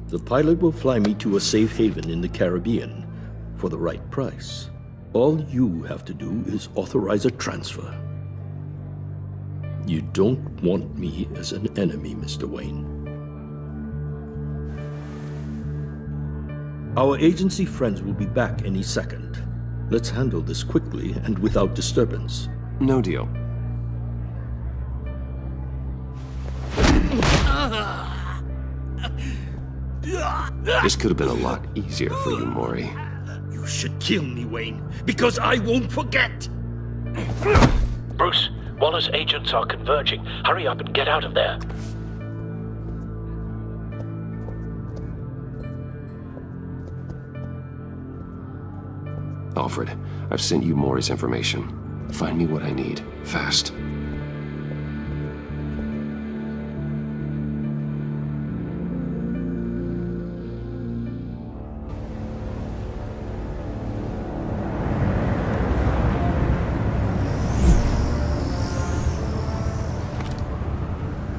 The pilot will fly me to a safe haven in the Caribbean for the right price. All you have to do is authorize a transfer. You don't want me as an enemy, Mr. Wayne. Our agency friends will be back any second. Let's handle this quickly and without disturbance. No deal. This could have been a lot easier for you, Mori. You should kill me, Wayne, because I won't forget! Bruce, Waller's agents are converging. Hurry up and get out of there. Alfred, I've sent you Mori's information. Find me what I need, fast.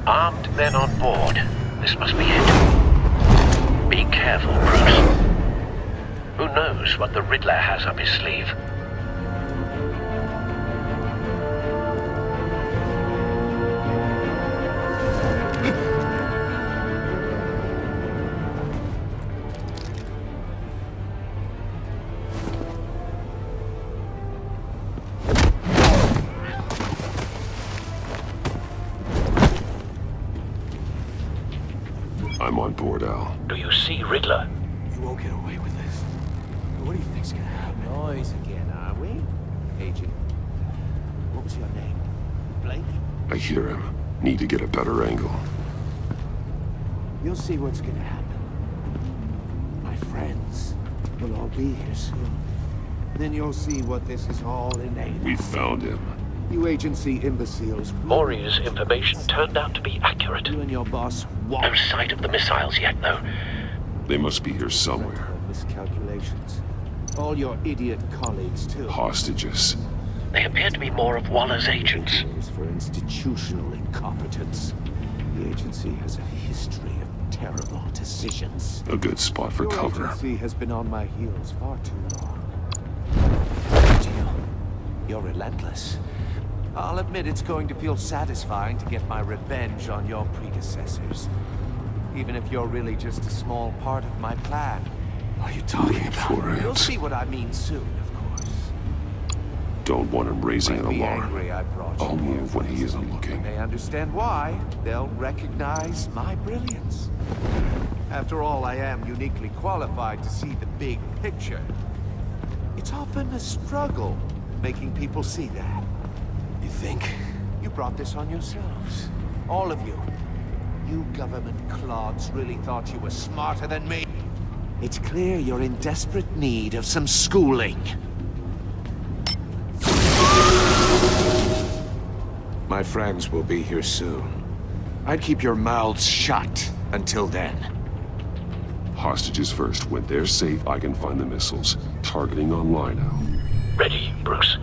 Armed men on board. This must be it. Be careful, Bruce. Who knows what the Riddler has up his sleeve? I'm on board, Al. Do you see Riddler? You won't get away with this. What do you think's gonna happen? Noise again, are we? Agent, what was your name? Blake? I hear him. Need to get a better angle. You'll see what's gonna happen. My friends will all be here soon. Then you'll see what this is all in. We found him. You agency imbeciles. Mori's information turned out to be accurate. You and your boss No sight of the missiles yet, though. They must be here somewhere. Miscalculations. All your idiot colleagues, too. Hostages. They appear to be more of Waller's agents. For institutional incompetence. The agency has a history of terrible decisions. A good spot for cover. Your agency has been on my heels far too long. You're relentless. I'll admit it's going to feel satisfying to get my revenge on your predecessors. Even if you're really just a small part of my plan. What are you talking about? You'll see what I mean soon, of course. Don't want him raising an alarm. Angry I brought you I'll move when he isn't looking. When they understand why, they'll recognize my brilliance. After all, I am uniquely qualified to see the big picture. It's often a struggle making people see that. You think? You brought this on yourselves. All of you. You government clods really thought you were smarter than me. It's clear you're in desperate need of some schooling. My friends will be here soon. I'd keep your mouths shut until then. Hostages first. When they're safe, I can find the missiles. Targeting online now. Ready, Bruce.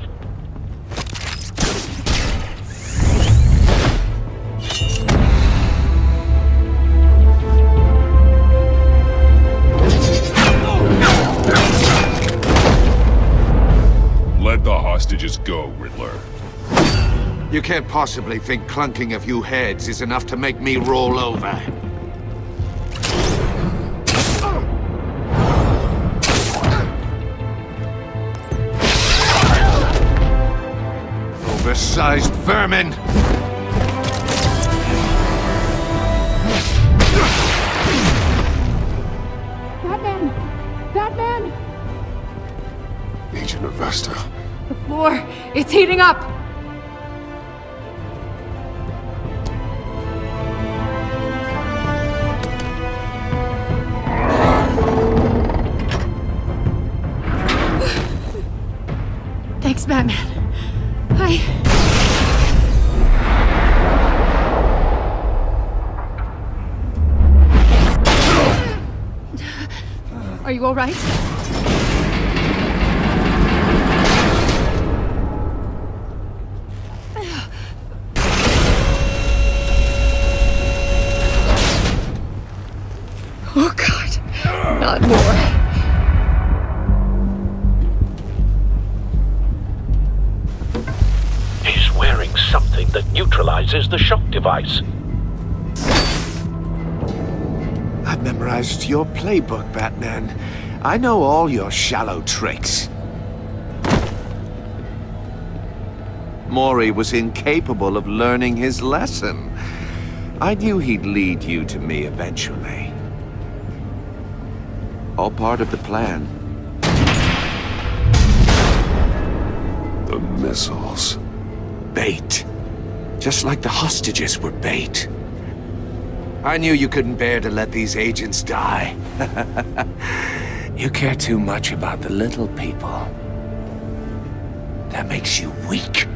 can't possibly think clunking a few heads is enough to make me roll over. Oversized vermin! Batman! Batman! Agent Avesta. The floor, it's heating up! Thanks, Batman. Are you all right? Oh, God. Not more. He's wearing something that neutralizes the shock device. I've memorized your playbook, Batman. I know all your shallow tricks. Mori was incapable of learning his lesson. I knew he'd lead you to me eventually. All part of the plan. The missiles. Bait. Just like the hostages were bait. I knew you couldn't bear to let these agents die. You care too much about the little people. That makes you weak.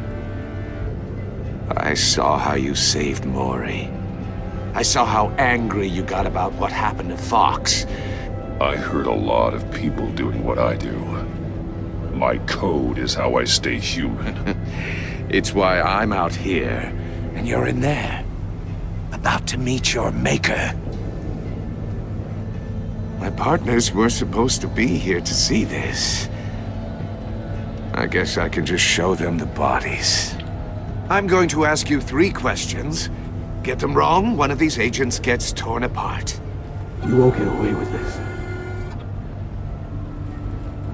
I saw how you saved Mori. I saw how angry you got about what happened to Fox. I hurt a lot of people doing what I do. My code is how I stay human. It's why I'm out here, and you're in there. About to meet your maker. My partners were supposed to be here to see this. I guess I can just show them the bodies. I'm going to ask you 3 questions. Get them wrong, one of these agents gets torn apart. You won't get away with this.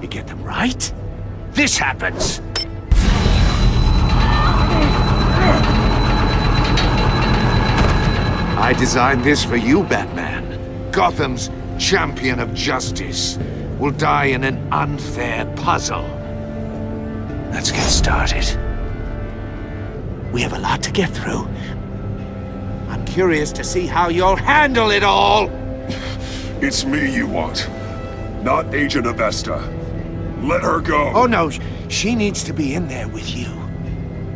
You get them right, this happens! I designed this for you, Batman. Gotham's champion of justice will die in an unfair puzzle. Let's get started. We have a lot to get through. I'm curious to see how you'll handle it all! It's me you want, not Agent Avesta. Let her go! Oh no, she needs to be in there with you.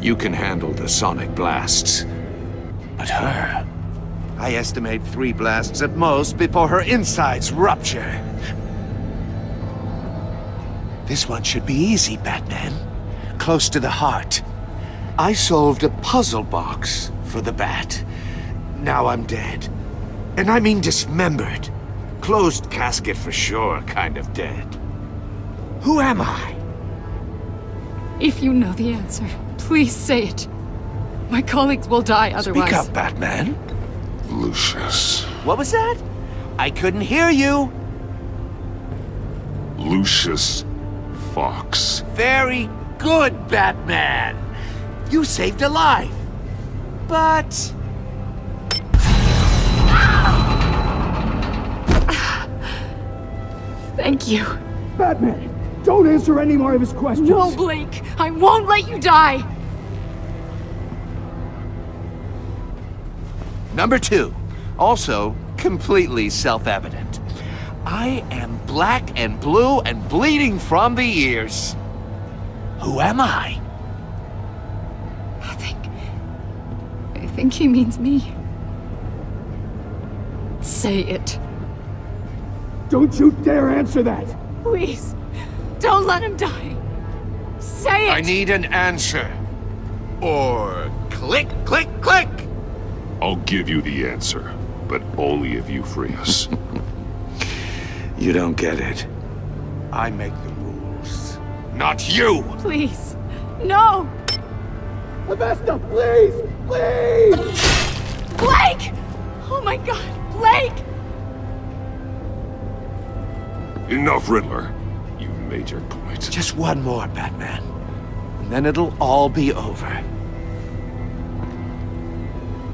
You can handle the sonic blasts. But her... I estimate 3 blasts at most before her insides rupture. This one should be easy, Batman. Close to the heart. I solved a puzzle box for the Bat. Now I'm dead. And I mean dismembered. Closed casket for sure, kind of dead. Who am I? If you know the answer, please say it. My colleagues will die otherwise. Speak up, Batman. Lucius. What was that? I couldn't hear you. Lucius Fox. Very good, Batman. You saved a life. But... Thank you. Batman, don't answer any more of his questions. No, Blake. I won't let you die. Number 2, also completely self-evident. I am black and blue and bleeding from the ears. Who am I? I think he means me. Say it. Don't you dare answer that! Please, don't let him die. Say it! I need an answer. Or click, click, click! I'll give you the answer, but only if you free us. You don't get it. I make the rules, not you! Please, no! Avesta, please! Please! Blake! Oh my god, Blake! Enough, Riddler. You made your point. Just one more, Batman. And then it'll all be over.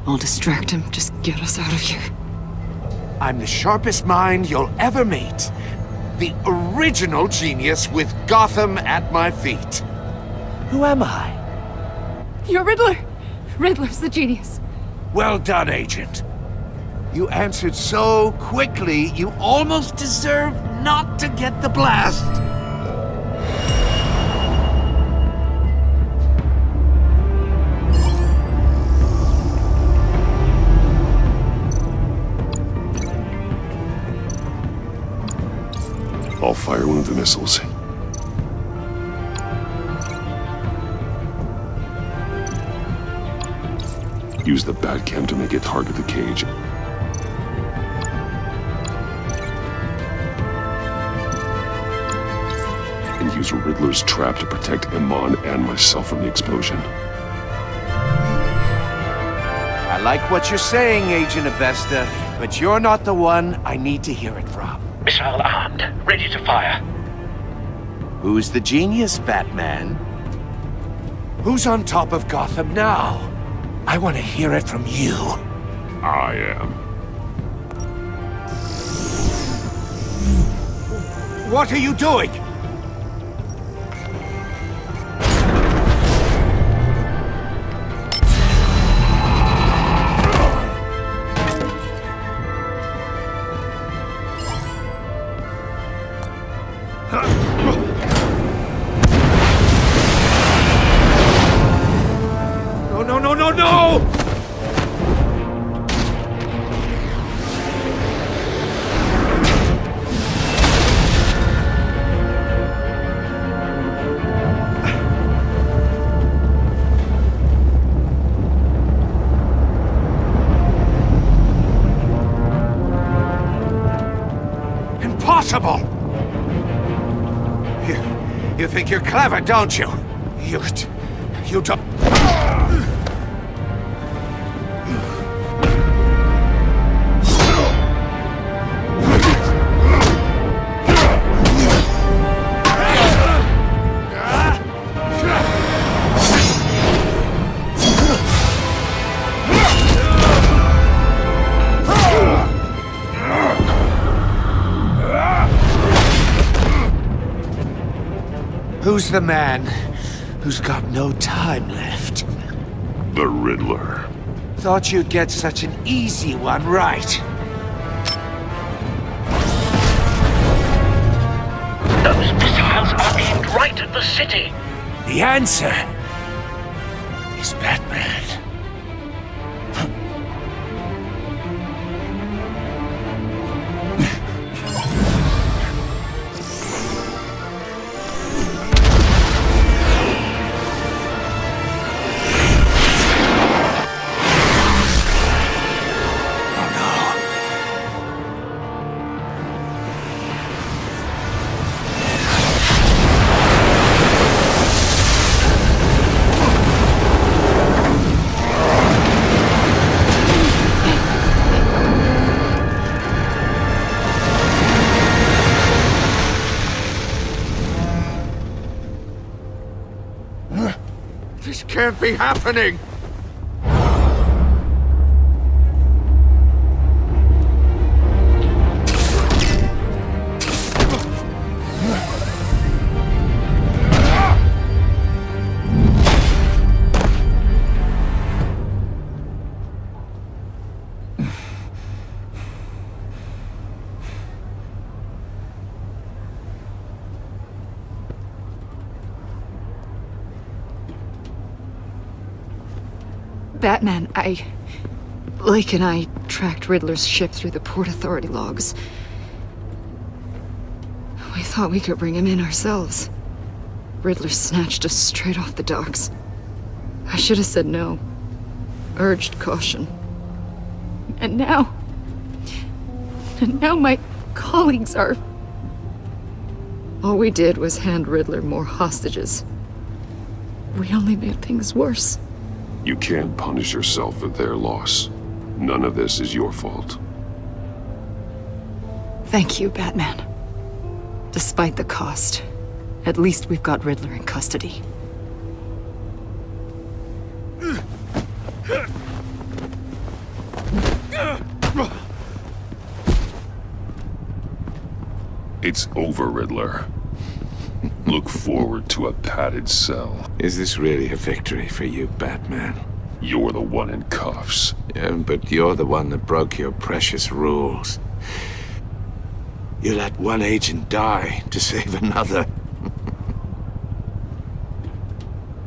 I'll distract him. Just get us out of here. I'm the sharpest mind you'll ever meet. The original genius with Gotham at my feet. Who am I? You're Riddler. Riddler's the genius. Well done, Agent. You answered so quickly, you almost deserve not to get the blast. I'll fire one of the missiles. Use the Batcam to make it target the cage. And use Riddler's trap to protect Iman and myself from the explosion. I like what you're saying, Agent Avesta, but you're not the one I need to hear it from. Missile armed, ready to fire. Who's the genius, Batman? Who's on top of Gotham now? I want to hear it from you. I am. What are you doing? No! Impossible! You think you're clever, don't you? You don't... Who's the man who's got no time left? The Riddler. Thought you'd get such an easy one right. Those missiles are aimed right at the city. The answer is Batman. This can't be happening! Batman, Blake and I tracked Riddler's ship through the Port Authority logs. We thought we could bring him in ourselves. Riddler snatched us straight off the docks. I should have said no. Urged caution. And now my colleagues are... All we did was hand Riddler more hostages. We only made things worse. You can't punish yourself for their loss. None of this is your fault. Thank you, Batman. Despite the cost, at least we've got Riddler in custody. It's over, Riddler. Look forward to a padded cell. Is this really a victory for you, Batman? You're the one in cuffs. Yeah, but you're the one that broke your precious rules. You let one agent die to save another.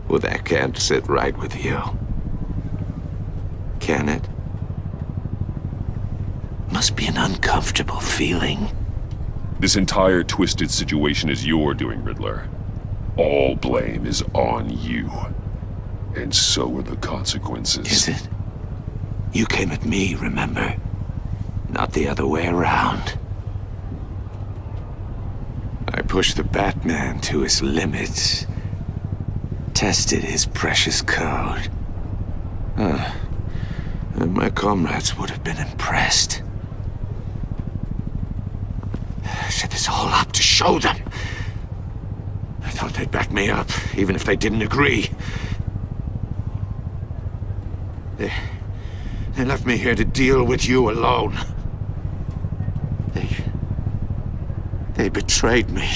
Well, that can't sit right with you. Can it? Must be an uncomfortable feeling. This entire twisted situation is your doing, Riddler. All blame is on you. And so are the consequences. Is it? You came at me, remember? Not the other way around. I pushed the Batman to his limits. Tested his precious code. And my comrades would have been impressed. I set this all up to show them. I thought they'd back me up, even if they didn't agree. They left me here to deal with you alone. They betrayed me.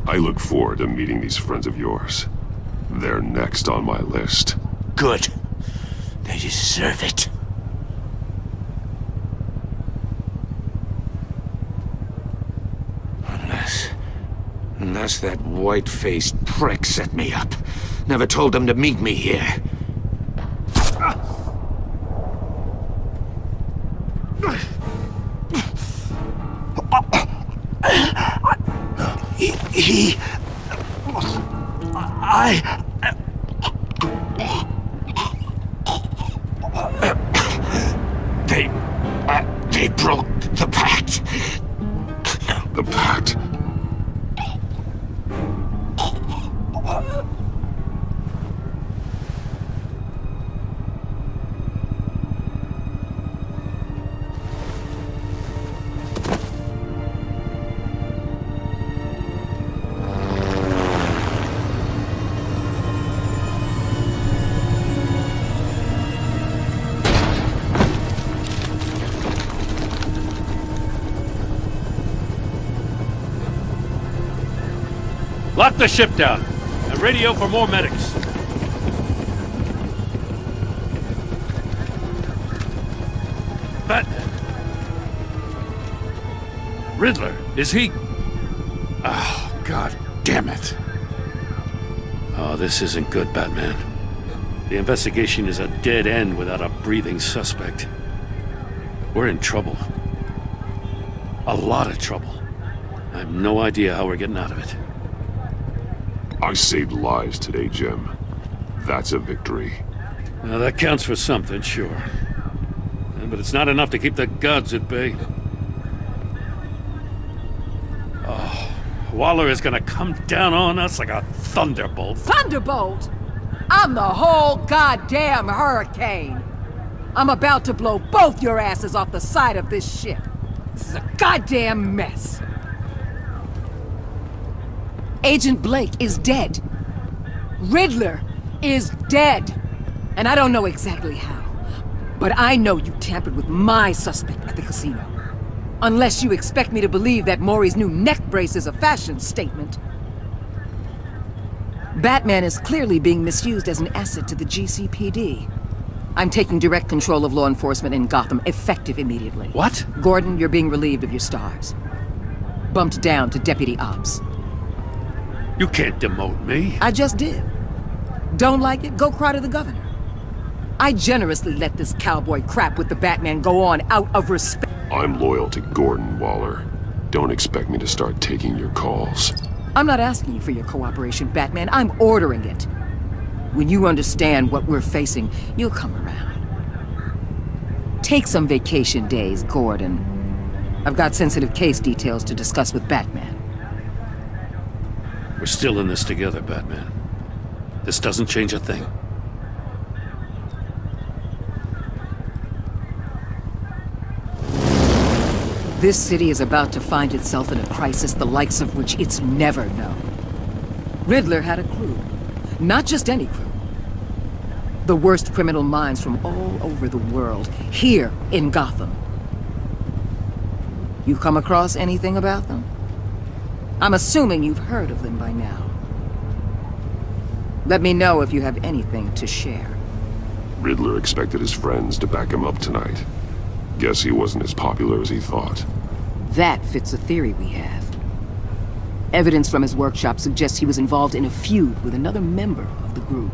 I look forward to meeting these friends of yours. They're next on my list. Good. They deserve it. Unless that white-faced prick set me up. Never told them to meet me here. They broke the pact. The pact? Lock the ship down and radio for more medics. Batman. Riddler, is he? Oh, God damn it. Oh, this isn't good, Batman. The investigation is a dead end without a breathing suspect. We're in trouble. A lot of trouble. I have no idea how we're getting out of it. I saved lives today, Jim. That's a victory. Now, that counts for something, sure. But it's not enough to keep the gods at bay. Oh, Waller is gonna come down on us like a thunderbolt. Thunderbolt? I'm the whole goddamn hurricane. I'm about to blow both your asses off the side of this ship. This is a goddamn mess. Agent Blake is dead. Riddler is dead. And I don't know exactly how. But I know you tampered with my suspect at the casino. Unless you expect me to believe that Maury's new neck brace is a fashion statement. Batman is clearly being misused as an asset to the GCPD. I'm taking direct control of law enforcement in Gotham, effective immediately. What? Gordon, you're being relieved of your stars. Bumped down to Deputy Ops. You can't demote me. I just did. Don't like it? Go cry to the governor. I generously let this cowboy crap with the Batman go on out of respect. I'm loyal to Gordon, Waller. Don't expect me to start taking your calls. I'm not asking you for your cooperation, Batman. I'm ordering it. When you understand what we're facing, you'll come around. Take some vacation days, Gordon. I've got sensitive case details to discuss with Batman. We're still in this together, Batman. This doesn't change a thing. This city is about to find itself in a crisis the likes of which it's never known. Riddler had a crew. Not just any crew. The worst criminal minds from all over the world, here in Gotham. You come across anything about them? I'm assuming you've heard of them by now. Let me know if you have anything to share. Riddler expected his friends to back him up tonight. Guess he wasn't as popular as he thought. That fits a theory we have. Evidence from his workshop suggests he was involved in a feud with another member of the group.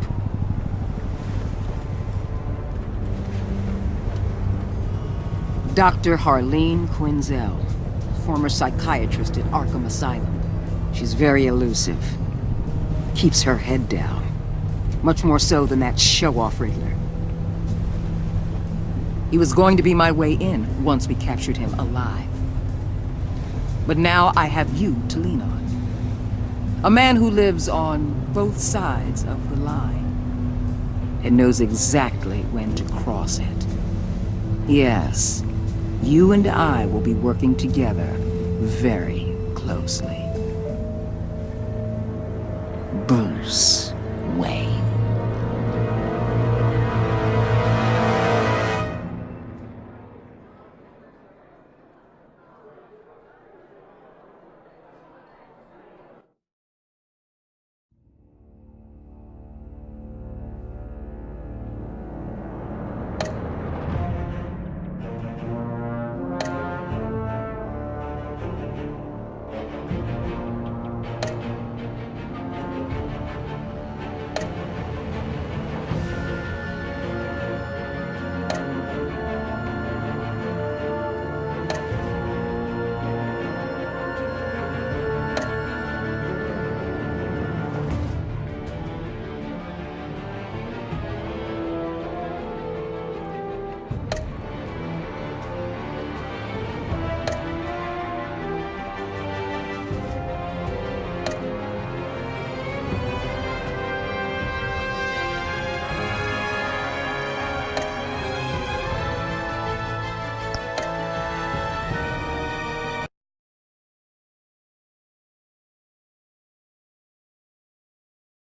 Dr. Harleen Quinzel, former psychiatrist at Arkham Asylum. She's very elusive. Keeps her head down. Much more so than that show-off Riddler. He was going to be my way in once we captured him alive. But now I have you to lean on. A man who lives on both sides of the line and knows exactly when to cross it. Yes, you and I will be working together very closely. Bruce.